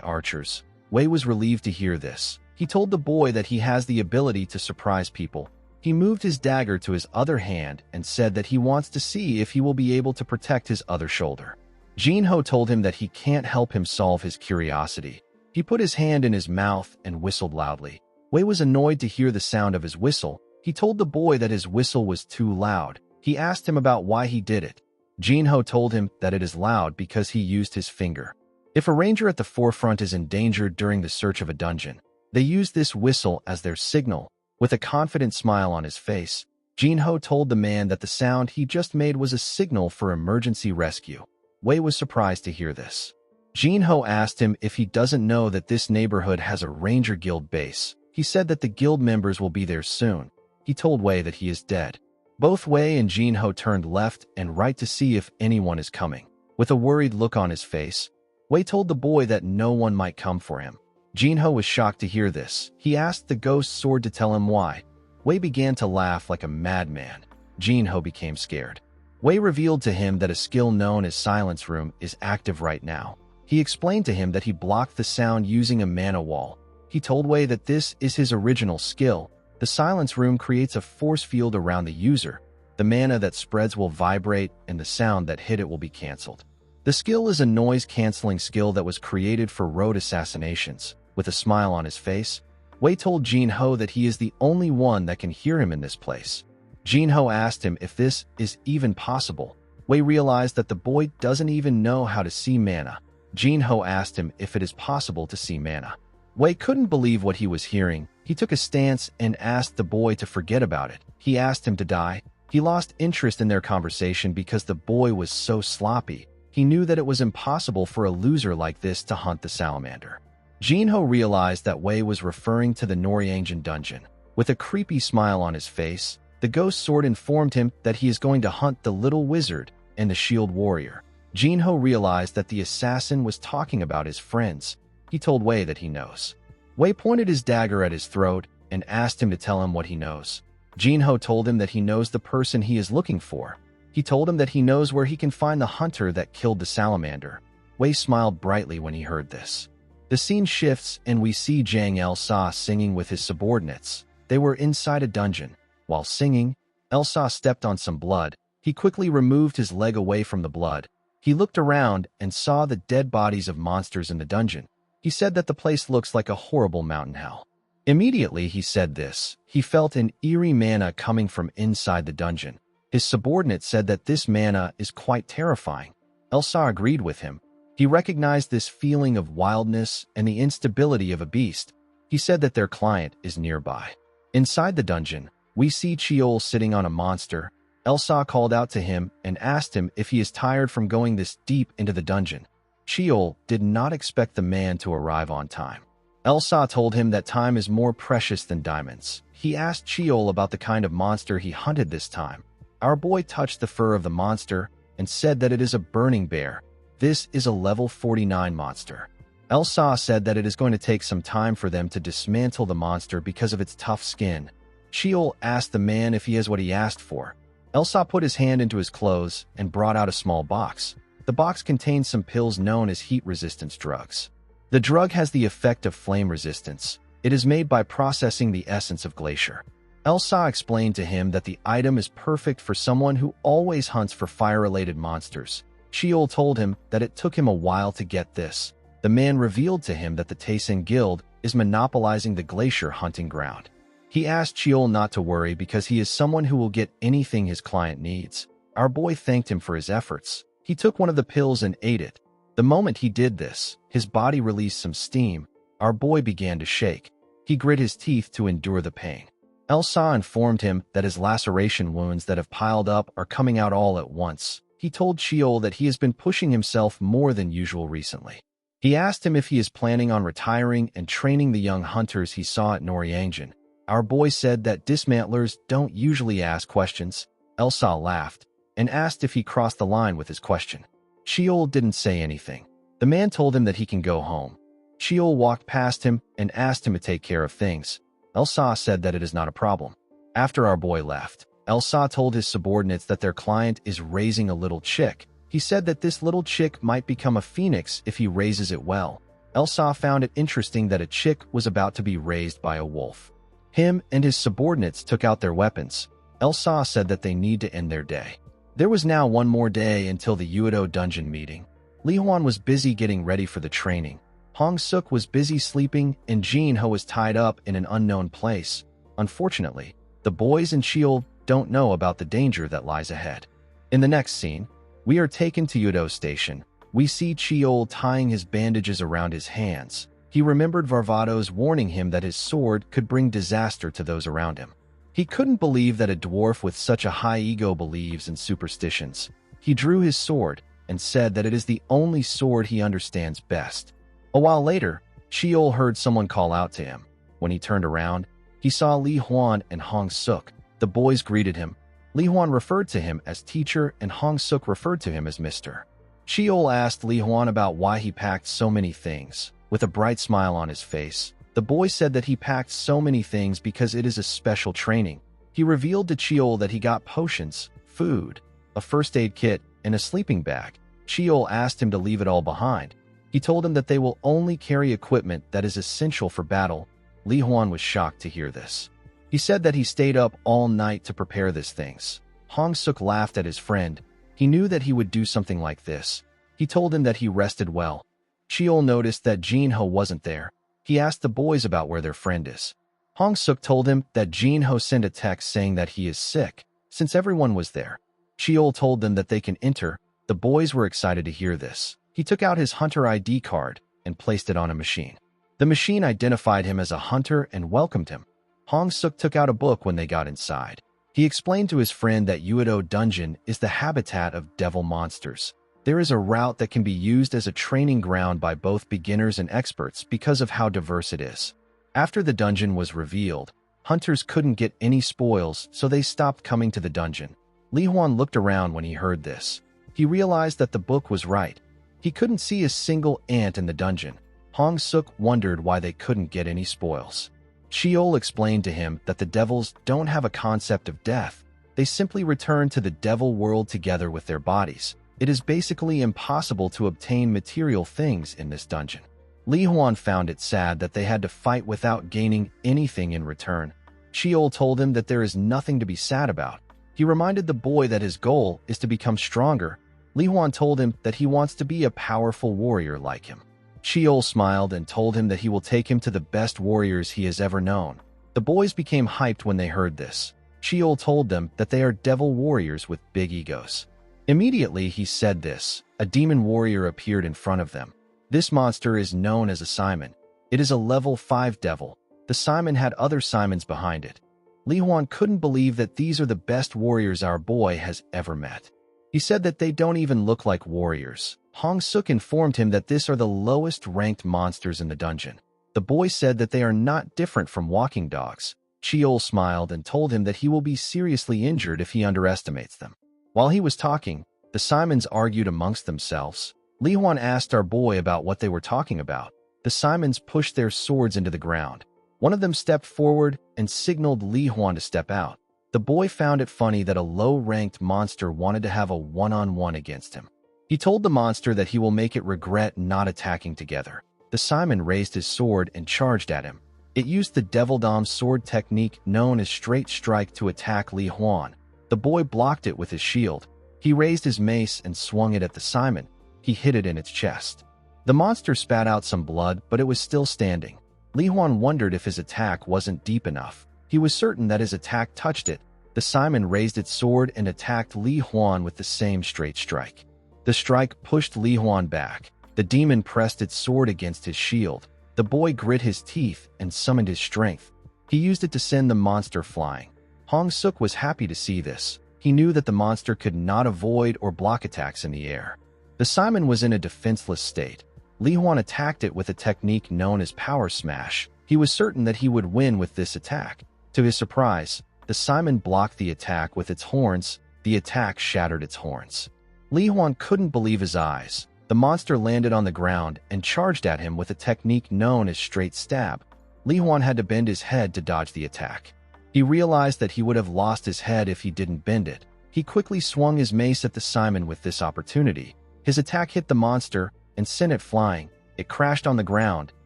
archers. Wei was relieved to hear this. He told the boy that he has the ability to surprise people. He moved his dagger to his other hand and said that he wants to see if he will be able to protect his other shoulder. Ginho told him that he can't help him solve his curiosity. He put his hand in his mouth and whistled loudly. Wei was annoyed to hear the sound of his whistle. He told the boy that his whistle was too loud. He asked him about why he did it. Ginho told him that it is loud because he used his finger. If a ranger at the forefront is endangered during the search of a dungeon, they use this whistle as their signal. With a confident smile on his face, Ginho told the man that the sound he just made was a signal for emergency rescue. Wei was surprised to hear this. Ginho asked him if he doesn't know that this neighborhood has a Ranger Guild base. He said that the guild members will be there soon. He told Wei that he is dead. Both Wei and Ginho turned left and right to see if anyone is coming. With a worried look on his face, Wei told the boy that no one might come for him. Ginho was shocked to hear this. He asked the ghost sword to tell him why. Wei began to laugh like a madman. Ginho became scared. Wei revealed to him that a skill known as Silence Room is active right now. He explained to him that he blocked the sound using a mana wall. He told Wei that this is his original skill. The Silence Room creates a force field around the user. The mana that spreads will vibrate, and the sound that hit it will be cancelled. The skill is a noise-canceling skill that was created for road assassinations. With a smile on his face, Wei told Ginho that he is the only one that can hear him in this place. Ginho asked him if this is even possible. Wei realized that the boy doesn't even know how to see mana. Ginho asked him if it is possible to see mana. Wei couldn't believe what he was hearing. He took a stance and asked the boy to forget about it. He asked him to die. He lost interest in their conversation because the boy was so sloppy. He knew that it was impossible for a loser like this to hunt the salamander. Ginho realized that Wei was referring to the Noriangan dungeon. With a creepy smile on his face, the ghost sword informed him that he is going to hunt the little wizard and the shield warrior. Ginho realized that the assassin was talking about his friends. He told Wei that he knows. Wei pointed his dagger at his throat and asked him to tell him what he knows. Ginho told him that he knows the person he is looking for. He told him that he knows where he can find the hunter that killed the salamander. Wei smiled brightly when he heard this. The scene shifts and we see Zhang Elsa singing with his subordinates. They were inside a dungeon. While singing, Elsa stepped on some blood. He quickly removed his leg away from the blood. He looked around and saw the dead bodies of monsters in the dungeon. He said that the place looks like a horrible mountain hell. Immediately he said this. He felt an eerie mana coming from inside the dungeon. His subordinate said that this mana is quite terrifying. Elsa agreed with him. He recognized this feeling of wildness and the instability of a beast. He said that their client is nearby. Inside the dungeon, we see Chiol sitting on a monster. Elsa called out to him and asked him if he is tired from going this deep into the dungeon. Chiol did not expect the man to arrive on time. Elsa told him that time is more precious than diamonds. He asked Chiol about the kind of monster he hunted this time. Our boy touched the fur of the monster and said that it is a burning bear. This is a level 49 monster. Elsa said that it is going to take some time for them to dismantle the monster because of its tough skin. Chiol asked the man if he has what he asked for. Elsa put his hand into his clothes and brought out a small box. The box contains some pills known as heat resistance drugs. The drug has the effect of flame resistance. It is made by processing the essence of glacier. Elsa explained to him that the item is perfect for someone who always hunts for fire-related monsters. Chiol told him that it took him a while to get this. The man revealed to him that the Girong Guild is monopolizing the glacier hunting ground. He asked Chiol not to worry because he is someone who will get anything his client needs. Our boy thanked him for his efforts. He took one of the pills and ate it. The moment he did this, his body released some steam. Our boy began to shake. He grit his teeth to endure the pain. Elsa informed him that his laceration wounds that have piled up are coming out all at once. He told Chiol that he has been pushing himself more than usual recently. He asked him if he is planning on retiring and training the young hunters he saw at Noriangan. Our boy said that dismantlers don't usually ask questions. Elsa laughed and asked if he crossed the line with his question. Chiol didn't say anything. The man told him that he can go home. Chiol walked past him and asked him to take care of things. Elsa said that it is not a problem. After our boy left, Elsa told his subordinates that their client is raising a little chick. He said that this little chick might become a phoenix if he raises it well. Elsa found it interesting that a chick was about to be raised by a wolf. Him and his subordinates took out their weapons. Elsa said that they need to end their day. There was now one more day until the Yudo dungeon meeting. Huan was busy getting ready for the training. Hong Suk was busy sleeping and Ginho was tied up in an unknown place. Unfortunately, the boys and Chiol don't know about the danger that lies ahead. In the next scene, we are taken to Yudo station. We see Chiol tying his bandages around his hands. He remembered Varvado's warning him that his sword could bring disaster to those around him. He couldn't believe that a dwarf with such a high ego believes in superstitions. He drew his sword and said that it is the only sword he understands best. A while later, Chiol heard someone call out to him. When he turned around, he saw Huan and Hong Suk. The boys greeted him. Li Huan referred to him as teacher and Hong Suk referred to him as Mr. Chiol asked Li Huan about why he packed so many things. With a bright smile on his face, the boy said that he packed so many things because it is a special training. He revealed to Chiol that he got potions, food, a first aid kit, and a sleeping bag. Chiol asked him to leave it all behind. He told him that they will only carry equipment that is essential for battle. Li Huan was shocked to hear this. He said that he stayed up all night to prepare these things. Hong Suk laughed at his friend. He knew that he would do something like this. He told him that he rested well. Chiol noticed that Ginho wasn't there. He asked the boys about where their friend is. Hong Suk told him that Ginho sent a text saying that he is sick, since everyone was there. Chiol told them that they can enter. The boys were excited to hear this. He took out his hunter ID card and placed it on a machine. The machine identified him as a hunter and welcomed him. Hong Suk took out a book when they got inside. He explained to his friend that Yudo dungeon is the habitat of devil monsters. There is a route that can be used as a training ground by both beginners and experts because of how diverse it is. After the dungeon was revealed, hunters couldn't get any spoils, so they stopped coming to the dungeon. Li Huan looked around when he heard this. He realized that the book was right. He couldn't see a single ant in the dungeon. Hong Suk wondered why they couldn't get any spoils. Chiol explained to him that the devils don't have a concept of death. They simply return to the devil world together with their bodies. It is basically impossible to obtain material things in this dungeon. Li Huan found it sad that they had to fight without gaining anything in return. Chiol told him that there is nothing to be sad about. He reminded the boy that his goal is to become stronger. Li Huan told him that he wants to be a powerful warrior like him. Chiol smiled and told him that he will take him to the best warriors he has ever known. The boys became hyped when they heard this. Chiol told them that they are devil warriors with big egos. Immediately he said this, a demon warrior appeared in front of them. This monster is known as a Simon. It is a level 5 devil. The Simon had other Simons behind it. Li Huan couldn't believe that these are the best warriors our boy has ever met. He said that they don't even look like warriors. Hong Suk informed him that these are the lowest ranked monsters in the dungeon. The boy said that they are not different from walking dogs. Chiol smiled and told him that he will be seriously injured if he underestimates them. While he was talking, the Simons argued amongst themselves. Li Huan asked our boy about what they were talking about. The Simons pushed their swords into the ground. One of them stepped forward and signaled Li Huan to step out. The boy found it funny that a low-ranked monster wanted to have a one-on-one against him. He told the monster that he will make it regret not attacking together. The Simon raised his sword and charged at him. It used the Devil Dom sword technique known as straight strike to attack Li Huan. The boy blocked it with his shield. He raised his mace and swung it at the Simon. He hit it in its chest. The monster spat out some blood, but it was still standing. Li Huan wondered if his attack wasn't deep enough. He was certain that his attack touched it. The Simon raised its sword and attacked Li Huan with the same straight strike. The strike pushed Li Huan back. The demon pressed its sword against his shield. The boy grit his teeth and summoned his strength. He used it to send the monster flying. Hong Suk was happy to see this. He knew that the monster could not avoid or block attacks in the air. The Simon was in a defenseless state. Li Huan attacked it with a technique known as power smash. He was certain that he would win with this attack. To his surprise, the Simon blocked the attack with its horns. The attack shattered its horns. Li Huan couldn't believe his eyes. The monster landed on the ground and charged at him with a technique known as straight stab. Li Huan had to bend his head to dodge the attack. He realized that he would have lost his head if he didn't bend it. He quickly swung his mace at the Simon with this opportunity. His attack hit the monster and sent it flying. It crashed on the ground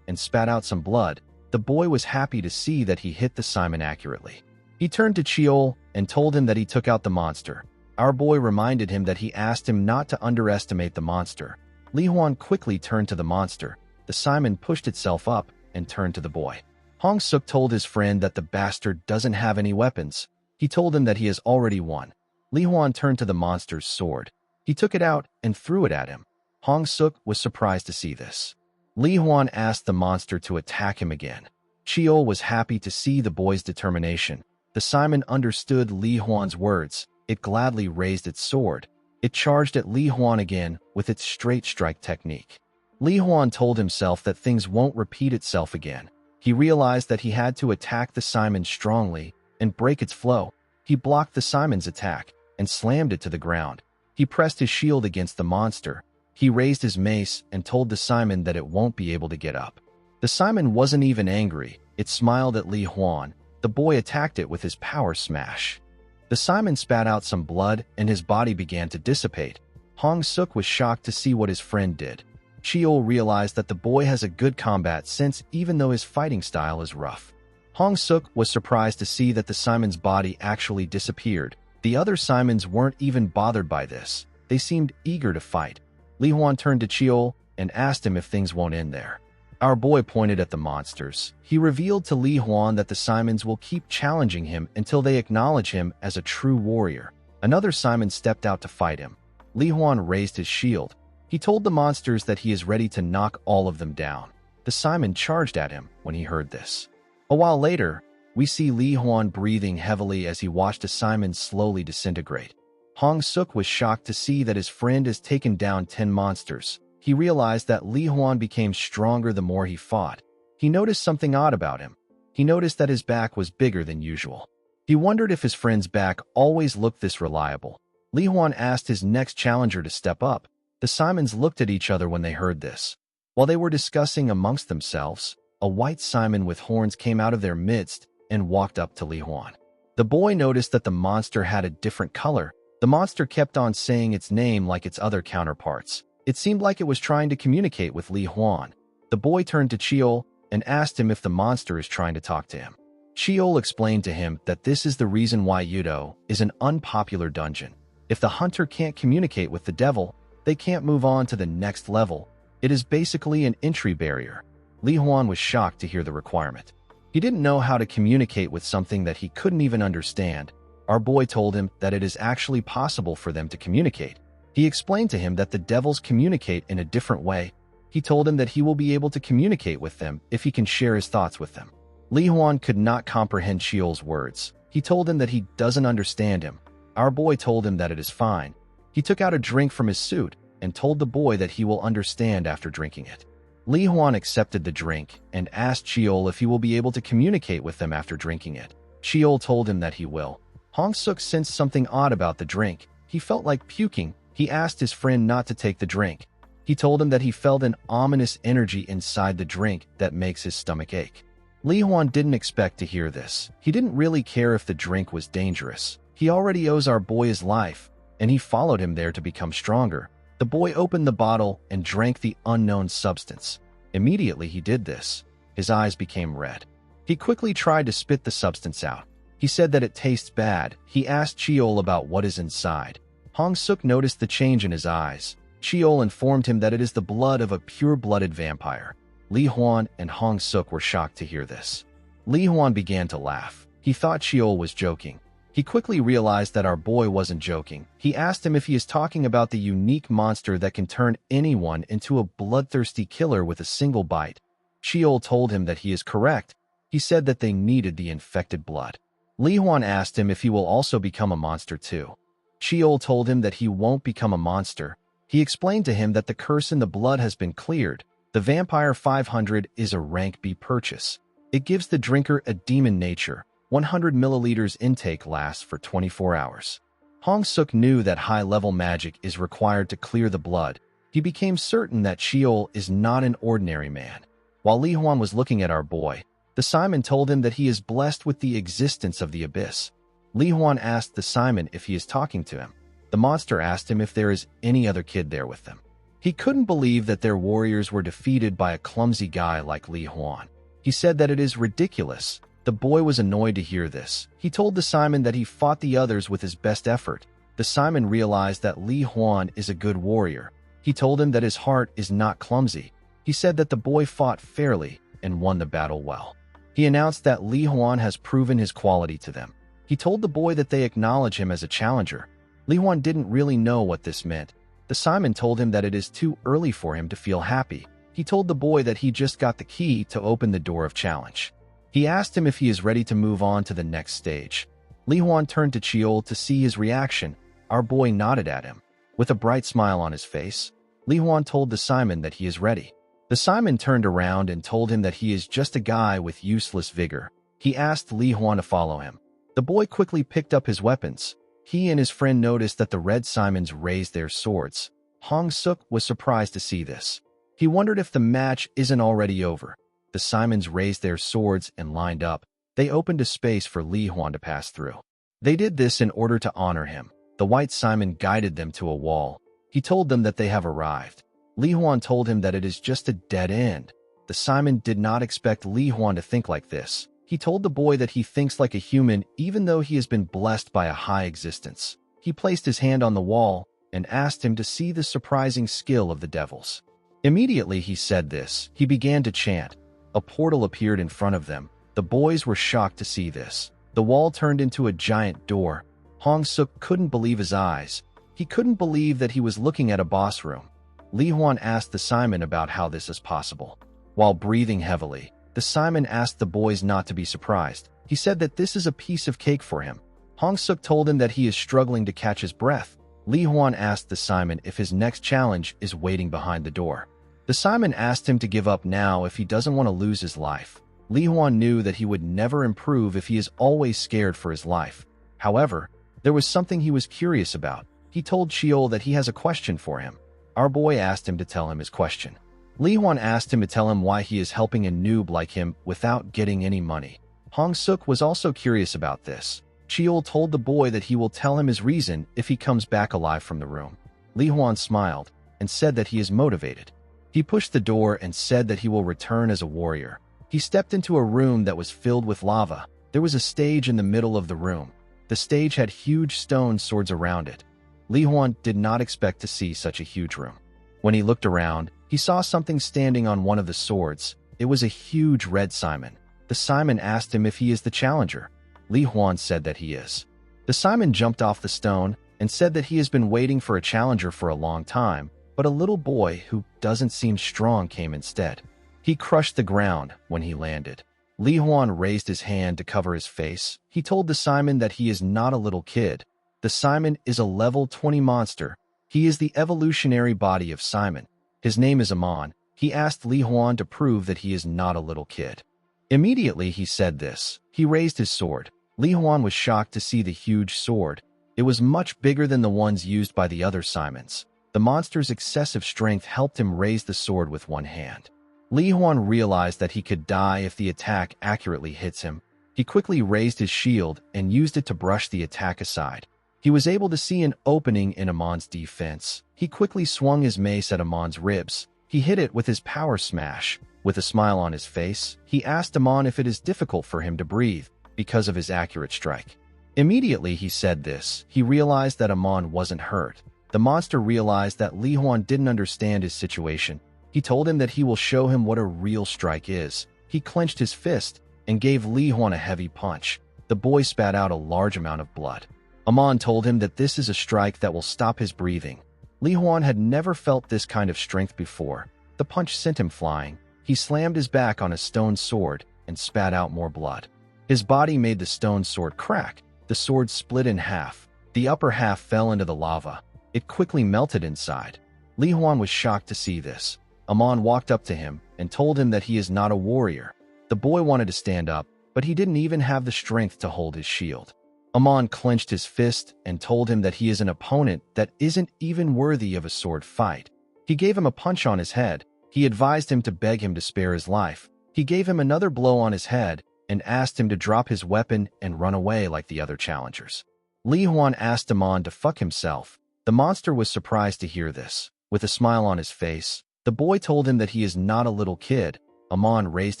and spat out some blood. The boy was happy to see that he hit the Simon accurately. He turned to Chiol and told him that he took out the monster. Our boy reminded him that he asked him not to underestimate the monster. Li Huan quickly turned to the monster. The Simon pushed itself up and turned to the boy. Hong Suk told his friend that the bastard doesn't have any weapons. He told him that he has already won. Li Huan turned to the monster's sword. He took it out and threw it at him. Hong Suk was surprised to see this. Li Huan asked the monster to attack him again. Chiol was happy to see the boy's determination. The Simon understood Li Huan's words. It gladly raised its sword. It charged at Li Huan again with its straight strike technique. Li Huan told himself that things won't repeat itself again. He realized that he had to attack the Simon strongly and break its flow. He blocked the Simon's attack and slammed it to the ground. He pressed his shield against the monster. He raised his mace and told the Simon that it won't be able to get up. The Simon wasn't even angry. It smiled at Huan. The boy attacked it with his power smash. The Simon spat out some blood and his body began to dissipate. Hong Suk was shocked to see what his friend did. Chiol realized that the boy has a good combat sense even though his fighting style is rough. Hong Suk was surprised to see that the Simon's body actually disappeared. The other Simons weren't even bothered by this. They seemed eager to fight. Huan turned to Chiol and asked him if things won't end there. Our boy pointed at the monsters. He revealed to Huan that the Simons will keep challenging him until they acknowledge him as a true warrior. Another Simon stepped out to fight him. Huan raised his shield. He told the monsters that he is ready to knock all of them down. The Simon charged at him when he heard this. A while later, we see Huan breathing heavily as he watched a Simon slowly disintegrate. Hong Suk was shocked to see that his friend has taken down 10 monsters. He realized that Huan became stronger the more he fought. He noticed something odd about him. He noticed that his back was bigger than usual. He wondered if his friend's back always looked this reliable. Huan asked his next challenger to step up. The Simons looked at each other when they heard this. While they were discussing amongst themselves, a white Simon with horns came out of their midst and walked up to Huan. The boy noticed that the monster had a different color. The monster kept on saying its name like its other counterparts. It seemed like it was trying to communicate with Huan. The boy turned to Chiol and asked him if the monster is trying to talk to him. Chiol explained to him that this is the reason why Yudo is an unpopular dungeon. If the hunter can't communicate with the devil, they can't move on to the next level. It is basically an entry barrier. Huan was shocked to hear the requirement. He didn't know how to communicate with something that he couldn't even understand. Our boy told him that it is actually possible for them to communicate. He explained to him that the devils communicate in a different way. He told him that he will be able to communicate with them if he can share his thoughts with them. Huan could not comprehend Chiol's words. He told him that he doesn't understand him. Our boy told him that it is fine. He took out a drink from his suit and told the boy that he will understand after drinking it. Huan accepted the drink and asked Chiol if he will be able to communicate with them after drinking it. Chiol told him that he will. Hong Suk sensed something odd about the drink. He felt like puking. He asked his friend not to take the drink. He told him that he felt an ominous energy inside the drink that makes his stomach ache. Huan didn't expect to hear this. He didn't really care if the drink was dangerous. He already owes our boy his life, and he followed him there to become stronger. The boy opened the bottle and drank the unknown substance. Immediately he did this. His eyes became red. He quickly tried to spit the substance out. He said that it tastes bad. He asked Chiol about what is inside. Hong Suk noticed the change in his eyes. Chiol informed him that it is the blood of a pure-blooded vampire. Huan and Hong Suk were shocked to hear this. Huan began to laugh. He thought Chiol was joking. He quickly realized that our boy wasn't joking. He asked him if he is talking about the unique monster that can turn anyone into a bloodthirsty killer with a single bite. Chiol told him that he is correct. He said that they needed the infected blood. Huan asked him if he will also become a monster too. Chiol told him that he won't become a monster. He explained to him that the curse in the blood has been cleared. The Vampire 500 is a rank B purchase. It gives the drinker a demon nature. 100 milliliters intake lasts for 24 hours. Hong Suk knew that high-level magic is required to clear the blood. He became certain that Chiol is not an ordinary man. While Huan was looking at our boy, the Simon told him that he is blessed with the existence of the abyss. Huan asked the Simon if he is talking to him. The monster asked him if there is any other kid there with them. He couldn't believe that their warriors were defeated by a clumsy guy like Huan. He said that it is ridiculous. The boy was annoyed to hear this. He told the Simon that he fought the others with his best effort. The Simon realized that Huan is a good warrior. He told him that his heart is not clumsy. He said that the boy fought fairly and won the battle well. He announced that Huan has proven his quality to them. He told the boy that they acknowledge him as a challenger. Huan didn't really know what this meant. The Simon told him that it is too early for him to feel happy. He told the boy that he just got the key to open the door of challenge. He asked him if he is ready to move on to the next stage. Huan turned to Chiol to see his reaction. Our boy nodded at him. With a bright smile on his face, Huan told the Simon that he is ready. The Simon turned around and told him that he is just a guy with useless vigor. He asked Huan to follow him. The boy quickly picked up his weapons. He and his friend noticed that the Red Simons raised their swords. Hong Suk was surprised to see this. He wondered if the match isn't already over. The Simons raised their swords and lined up. They opened a space for Li Huan to pass through. They did this in order to honor him. The White Simon guided them to a wall. He told them that they have arrived. Li Huan told him that it is just a dead end. The Simon did not expect Li Huan to think like this. He told the boy that he thinks like a human even though he has been blessed by a high existence. He placed his hand on the wall and asked him to see the surprising skill of the devils. Immediately he said this, he began to chant. A portal appeared in front of them. The boys were shocked to see this. The wall turned into a giant door. Hong Suk couldn't believe his eyes. He couldn't believe that he was looking at a boss room. Li Huan asked the Simon about how this is possible. While breathing heavily, the Simon asked the boys not to be surprised. He said that this is a piece of cake for him. Hong Suk told him that he is struggling to catch his breath. Li Huan asked the Simon if his next challenge is waiting behind the door. The Simon asked him to give up now if he doesn't want to lose his life. Li Huan knew that he would never improve if he is always scared for his life. However, there was something he was curious about. He told Chiol that he has a question for him. Our boy asked him to tell him his question. Li Huan asked him to tell him why he is helping a noob like him without getting any money. Hong Suk was also curious about this. Chiol told the boy that he will tell him his reason if he comes back alive from the room. Li Huan smiled and said that he is motivated. He pushed the door and said that he will return as a warrior. He stepped into a room that was filled with lava. There was a stage in the middle of the room. The stage had huge stone swords around it. Li Huan did not expect to see such a huge room. When he looked around, he saw something standing on one of the swords. It was a huge red Simon. The Simon asked him if he is the challenger. Li Huan said that he is. The Simon jumped off the stone and said that he has been waiting for a challenger for a long time, but a little boy who doesn't seem strong came instead. He crushed the ground when he landed. Li Huan raised his hand to cover his face. He told the Simon that he is not a little kid. The Simon is a level 20 monster. He is the evolutionary body of Simon. His name is Amon. He asked Li Huan to prove that he is not a little kid. Immediately he said this. He raised his sword. Li Huan was shocked to see the huge sword. It was much bigger than the ones used by the other Simons. The monster's excessive strength helped him raise the sword with one hand. Li Huan realized that he could die if the attack accurately hits him. He quickly raised his shield and used it to brush the attack aside. He was able to see an opening in Amon's defense. He quickly swung his mace at Amon's ribs. He hit it with his power smash. With a smile on his face, he asked Amon if it is difficult for him to breathe because of his accurate strike. Immediately he said this. He realized that Amon wasn't hurt. The monster realized that Li Huan didn't understand his situation. He told him that he will show him what a real strike is. He clenched his fist and gave Li Huan a heavy punch. The boy spat out a large amount of blood. Amon told him that this is a strike that will stop his breathing. Li Huan had never felt this kind of strength before. The punch sent him flying. He slammed his back on a stone sword and spat out more blood. His body made the stone sword crack. The sword split in half. The upper half fell into the lava. It quickly melted inside. Li Huan was shocked to see this. Amon walked up to him and told him that he is not a warrior. The boy wanted to stand up, but he didn't even have the strength to hold his shield. Amon clenched his fist and told him that he is an opponent that isn't even worthy of a sword fight. He gave him a punch on his head. He advised him to beg him to spare his life. He gave him another blow on his head and asked him to drop his weapon and run away like the other challengers. Li Huan asked Amon to fuck himself. The monster was surprised to hear this. With a smile on his face, the boy told him that he is not a little kid. Amon raised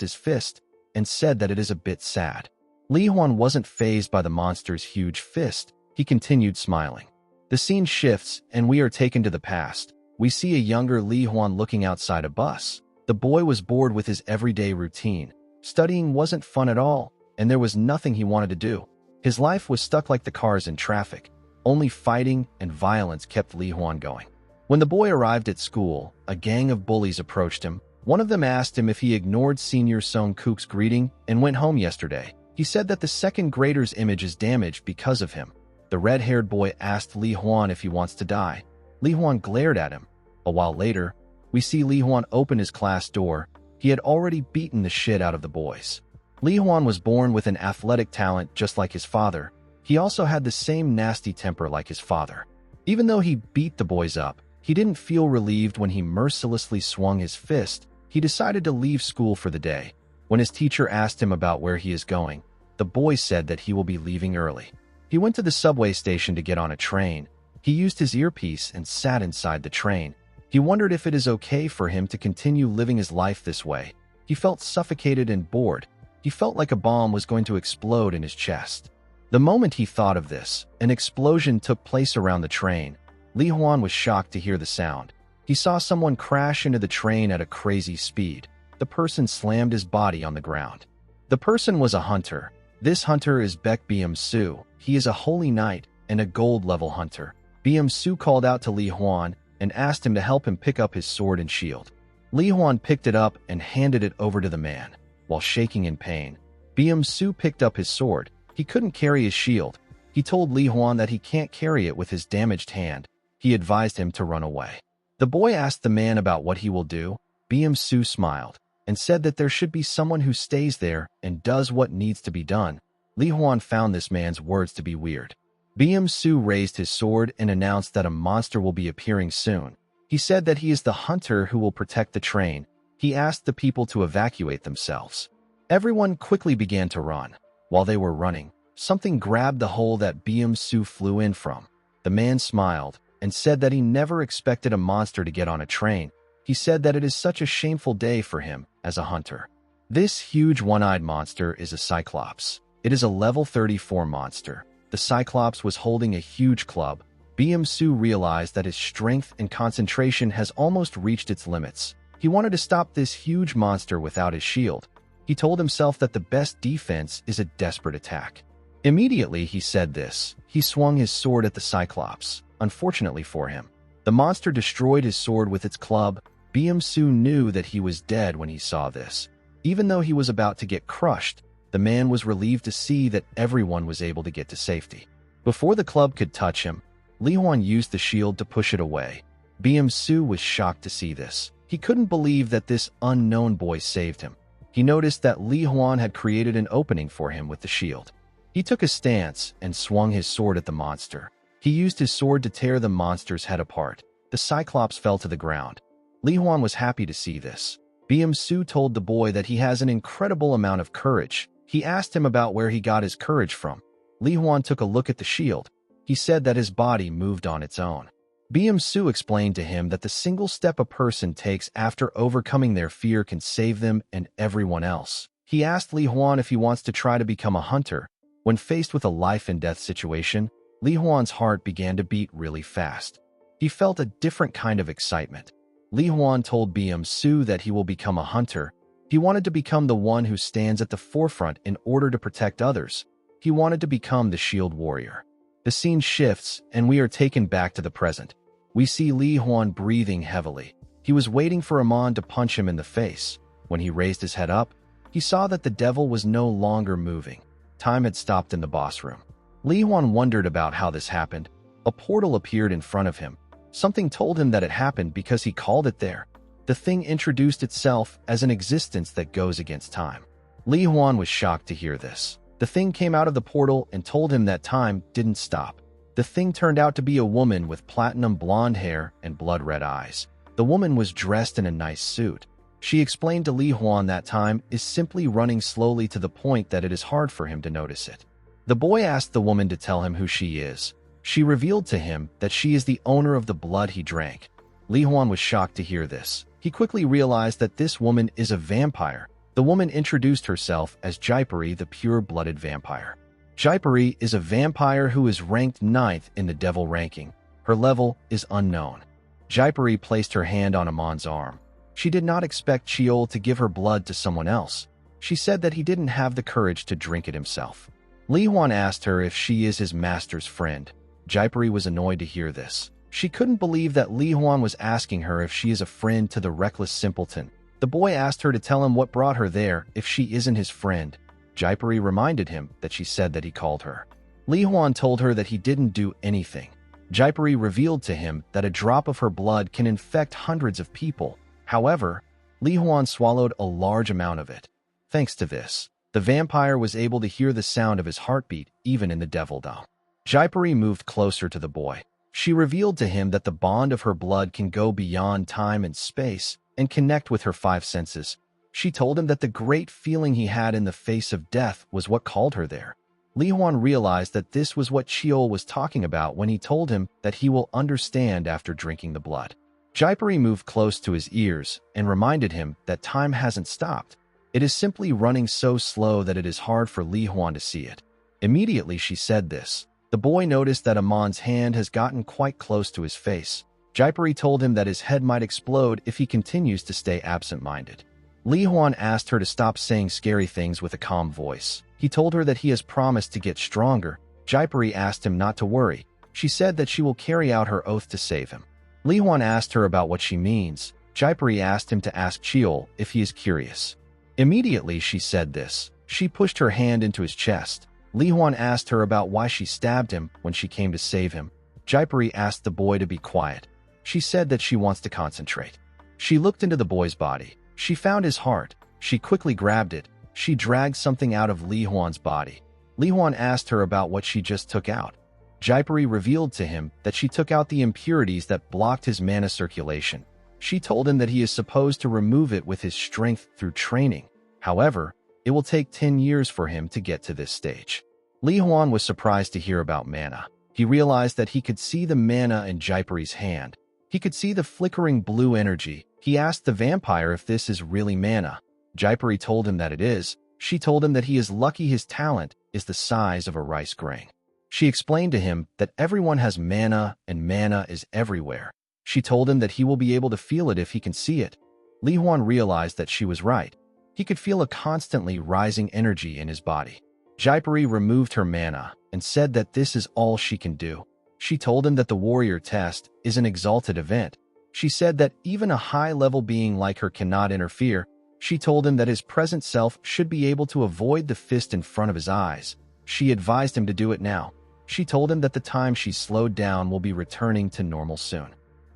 his fist and said that it is a bit sad. Li Huan wasn't fazed by the monster's huge fist. He continued smiling. The scene shifts and we are taken to the past. We see a younger Li Huan looking outside a bus. The boy was bored with his everyday routine. Studying wasn't fun at all, and there was nothing he wanted to do. His life was stuck like the cars in traffic. Only fighting and violence kept Li Huan going. When the boy arrived at school, a gang of bullies approached him. One of them asked him if he ignored Senior Song Kook's greeting and went home yesterday. He said that the second grader's image is damaged because of him. The red-haired boy asked Li Huan if he wants to die. Li Huan glared at him. A while later, we see Li Huan open his class door. He had already beaten the shit out of the boys. Li Huan was born with an athletic talent just like his father. He also had the same nasty temper like his father. Even though he beat the boys up, he didn't feel relieved when he mercilessly swung his fist. He decided to leave school for the day. When his teacher asked him about where he is going, the boy said that he will be leaving early. He went to the subway station to get on a train. He used his earpiece and sat inside the train. He wondered if it is okay for him to continue living his life this way. He felt suffocated and bored. He felt like a bomb was going to explode in his chest. The moment he thought of this, an explosion took place around the train. Li Huan was shocked to hear the sound. He saw someone crash into the train at a crazy speed. The person slammed his body on the ground. The person was a hunter. This hunter is Baek Byum-soo. He is a holy knight and a gold-level hunter. Byum-soo called out to Li Huan and asked him to help him pick up his sword and shield. Li Huan picked it up and handed it over to the man. While shaking in pain, Byum-soo picked up his sword. He couldn't carry his shield. He told Li Huan that he can't carry it with his damaged hand. He advised him to run away. The boy asked the man about what he will do. Byum-soo smiled and said that there should be someone who stays there and does what needs to be done. Li Huan found this man's words to be weird. Byum-soo raised his sword and announced that a monster will be appearing soon. He said that he is the hunter who will protect the train. He asked the people to evacuate themselves. Everyone quickly began to run. While they were running, something grabbed the hole that Byum-soo flew in from. The man smiled and said that he never expected a monster to get on a train. He said that it is such a shameful day for him as a hunter. This huge one-eyed monster is a Cyclops. It is a level 34 monster. The Cyclops was holding a huge club. Byum-soo realized that his strength and concentration has almost reached its limits. He wanted to stop this huge monster without his shield. He told himself that the best defense is a desperate attack. Immediately he said this. He swung his sword at the Cyclops. Unfortunately for him, the monster destroyed his sword with its club. Byum-soo knew that he was dead when he saw this. Even though he was about to get crushed, the man was relieved to see that everyone was able to get to safety. Before the club could touch him, Li Huan used the shield to push it away. Byum-soo was shocked to see this. He couldn't believe that this unknown boy saved him. He noticed that Li Huan had created an opening for him with the shield. He took a stance and swung his sword at the monster. He used his sword to tear the monster's head apart. The Cyclops fell to the ground. Li Huan was happy to see this. Byum-soo told the boy that he has an incredible amount of courage. He asked him about where he got his courage from. Li Huan took a look at the shield. He said that his body moved on its own. Byum-soo explained to him that the single step a person takes after overcoming their fear can save them and everyone else. He asked Li Huan if he wants to try to become a hunter. When faced with a life-and-death situation, Li Huan's heart began to beat really fast. He felt a different kind of excitement. Li Huan told Byum-soo that he will become a hunter. He wanted to become the one who stands at the forefront in order to protect others. He wanted to become the shield warrior. The scene shifts, and we are taken back to the present. We see Li Huan breathing heavily. He was waiting for Amon to punch him in the face. When he raised his head up, he saw that the devil was no longer moving. Time had stopped in the boss room. Li Huan wondered about how this happened. A portal appeared in front of him. Something told him that it happened because he called it there. The thing introduced itself as an existence that goes against time. Li Huan was shocked to hear this. The thing came out of the portal and told him that time didn't stop. The thing turned out to be a woman with platinum blonde hair and blood-red eyes. The woman was dressed in a nice suit. She explained to Li Huan that time is simply running slowly to the point that it is hard for him to notice it. The boy asked the woman to tell him who she is. She revealed to him that she is the owner of the blood he drank. Li Huan was shocked to hear this. He quickly realized that this woman is a vampire. The woman introduced herself as Jaipari, the pure-blooded vampire. Jaipari is a vampire who is ranked 9th in the devil ranking. Her level is unknown. Jaipari placed her hand on Amon's arm. She did not expect Chiol to give her blood to someone else. She said that he didn't have the courage to drink it himself. Li Huan asked her if she is his master's friend. Jaipari was annoyed to hear this. She couldn't believe that Li Huan was asking her if she is a friend to the reckless simpleton. The boy asked her to tell him what brought her there if she isn't his friend. Jaipari reminded him that she said that he called her. Li Huan told her that he didn't do anything. Jaipari revealed to him that a drop of her blood can infect hundreds of people. However, Li Huan swallowed a large amount of it. Thanks to this, The vampire was able to hear the sound of his heartbeat even in the devil dome. Jaipari moved closer to the boy. She revealed to him that the bond of her blood can go beyond time and space and connect with her five senses. She told him that the great feeling he had in the face of death was what called her there. Huan realized that this was what Chiol was talking about when he told him that he will understand after drinking the blood. Jaipari moved close to his ears and reminded him that time hasn't stopped. It is simply running so slow that it is hard for Huan to see it. Immediately she said this. The boy noticed that Amon's hand has gotten quite close to his face. Jaipari told him that his head might explode if he continues to stay absent-minded. Huan asked her to stop saying scary things with a calm voice. He told her that he has promised to get stronger. Jaipari asked him not to worry. She said that she will carry out her oath to save him. Huan asked her about what she means. Jaipari asked him to ask Chiol if he is curious. Immediately she said this. She pushed her hand into his chest. Huan asked her about why she stabbed him when she came to save him. Jaipari asked the boy to be quiet. She said that she wants to concentrate. She looked into the boy's body. She found his heart. She quickly grabbed it. She dragged something out of Huan's body. Huan asked her about what she just took out. Jaipari revealed to him that she took out the impurities that blocked his mana circulation. She told him that he is supposed to remove it with his strength through training. However, it will take 10 years for him to get to this stage. Huan was surprised to hear about mana. He realized that he could see the mana in Jaipari's hand. He could see the flickering blue energy. He asked the vampire if this is really mana. Jaipari told him that it is. She told him that he is lucky his talent is the size of a rice grain. She explained to him that everyone has mana and mana is everywhere. She told him that he will be able to feel it if he can see it. Huan realized that she was right. He could feel a constantly rising energy in his body. Jaipari removed her mana and said that this is all she can do. She told him that the warrior test is an exalted event. She said that even a high-level being like her cannot interfere. She told him that his present self should be able to avoid the fist in front of his eyes. She advised him to do it now. She told him that the time she slowed down will be returning to normal soon.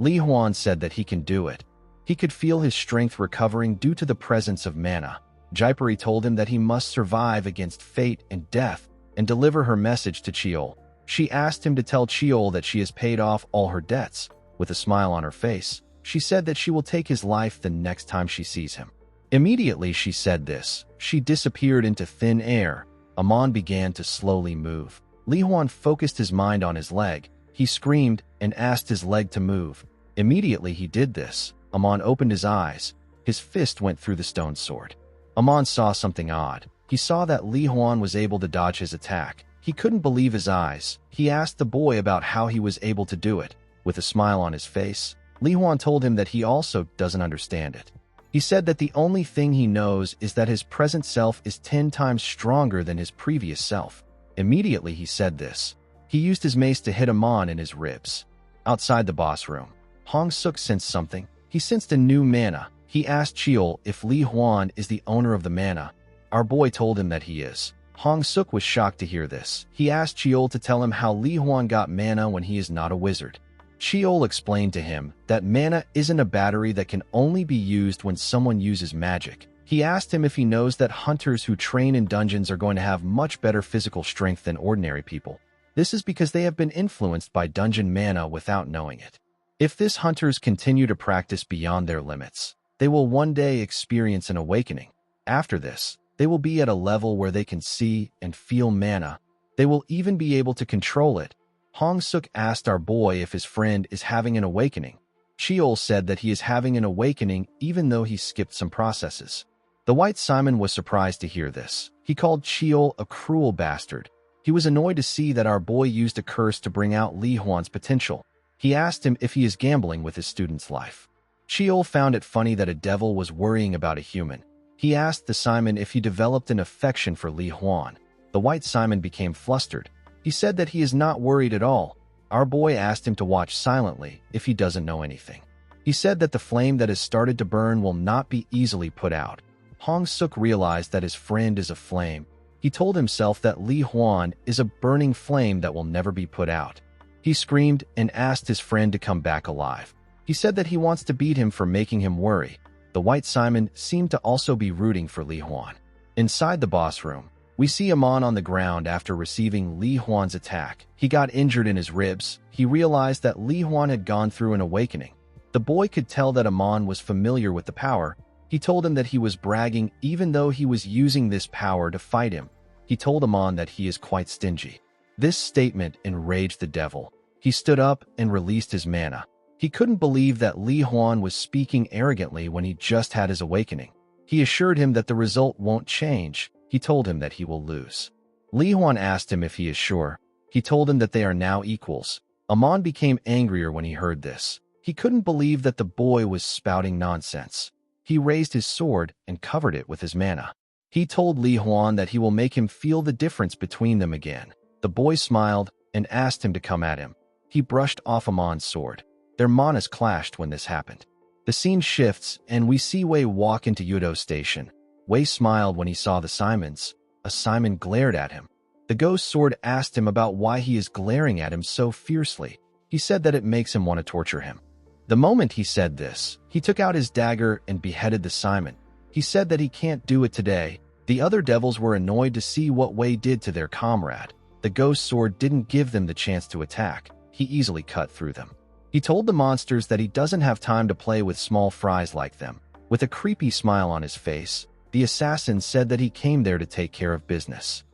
Huan said that he can do it. He could feel his strength recovering due to the presence of mana. Jaipari told him that he must survive against fate and death and deliver her message to Chiol. She asked him to tell Chiol that she has paid off all her debts. With a smile on her face, she said that she will take his life the next time she sees him. Immediately she said this. She disappeared into thin air. Amon began to slowly move. Huan focused his mind on his leg. He screamed and asked his leg to move. Immediately he did this. Amon opened his eyes. His fist went through the stone sword. Amon saw something odd. He saw that Huan was able to dodge his attack. He couldn't believe his eyes. He asked the boy about how he was able to do it. With a smile on his face, Huan told him that he also doesn't understand it. He said that the only thing he knows is that his present self is 10 times stronger than his previous self. Immediately he said this. He used his mace to hit Amon in his ribs. Outside the boss room, Hong Suk sensed something. He sensed a new mana. He asked Chiol if Huan is the owner of the mana. Our boy told him that he is. Hong Suk was shocked to hear this. He asked Chiol to tell him how Huan got mana when he is not a wizard. Chiol explained to him that mana isn't a battery that can only be used when someone uses magic. He asked him if he knows that hunters who train in dungeons are going to have much better physical strength than ordinary people. This is because they have been influenced by dungeon mana without knowing it. If these hunters continue to practice beyond their limits, they will one day experience an awakening. After this, they will be at a level where they can see and feel mana. They will even be able to control it. Hong Suk asked our boy if his friend is having an awakening. Chiol said that he is having an awakening even though he skipped some processes. The White Simon was surprised to hear this. He called Chiol a cruel bastard. He was annoyed to see that our boy used a curse to bring out Huan's potential. He asked him if he is gambling with his student's life. Chiol found it funny that a devil was worrying about a human. He asked the Simon if he developed an affection for Huan. The White Simon became flustered. He said that he is not worried at all. Our boy asked him to watch silently if he doesn't know anything. He said that the flame that has started to burn will not be easily put out. Hong Suk realized that his friend is a flame. He told himself that Huan is a burning flame that will never be put out. He screamed and asked his friend to come back alive. He said that he wants to beat him for making him worry. The White Simon seemed to also be rooting for Huan. Inside the boss room, we see Amon on the ground after receiving Li Huan's attack. He got injured in his ribs. He realized that Li Huan had gone through an awakening. The boy could tell that Amon was familiar with the power. He told him that he was bragging even though he was using this power to fight him. He told Amon that he is quite stingy. This statement enraged the devil. He stood up and released his mana. He couldn't believe that Li Huan was speaking arrogantly when he just had his awakening. He assured him that the result won't change. He told him that he will lose. Li Huan asked him if he is sure. He told him that they are now equals. Amon became angrier when he heard this. He couldn't believe that the boy was spouting nonsense. He raised his sword and covered it with his mana. He told Li Huan that he will make him feel the difference between them again. The boy smiled and asked him to come at him. He brushed off Amon's sword. Their manas clashed when this happened. The scene shifts and we see Wei walk into Yudo's station. Wei smiled when he saw the Simons. A Simon glared at him. The ghost sword asked him about why he is glaring at him so fiercely. He said that it makes him want to torture him. The moment he said this, he took out his dagger and beheaded the Simon. He said that he can't do it today. The other devils were annoyed to see what Wei did to their comrade. The ghost sword didn't give them the chance to attack. He easily cut through them. He told the monsters that he doesn't have time to play with small fries like them. With a creepy smile on his face, the assassin said that he came there to take care of business.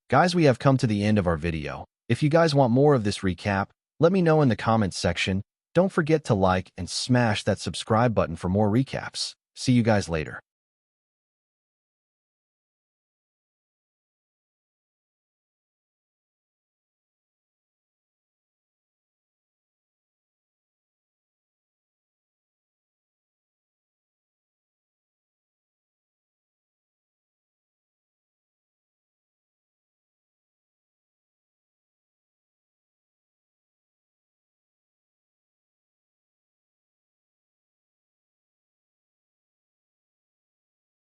Guys, we have come to the end of our video. If you guys want more of this recap, let me know in the comments section. Don't forget to like and smash that subscribe button for more recaps. See you guys later.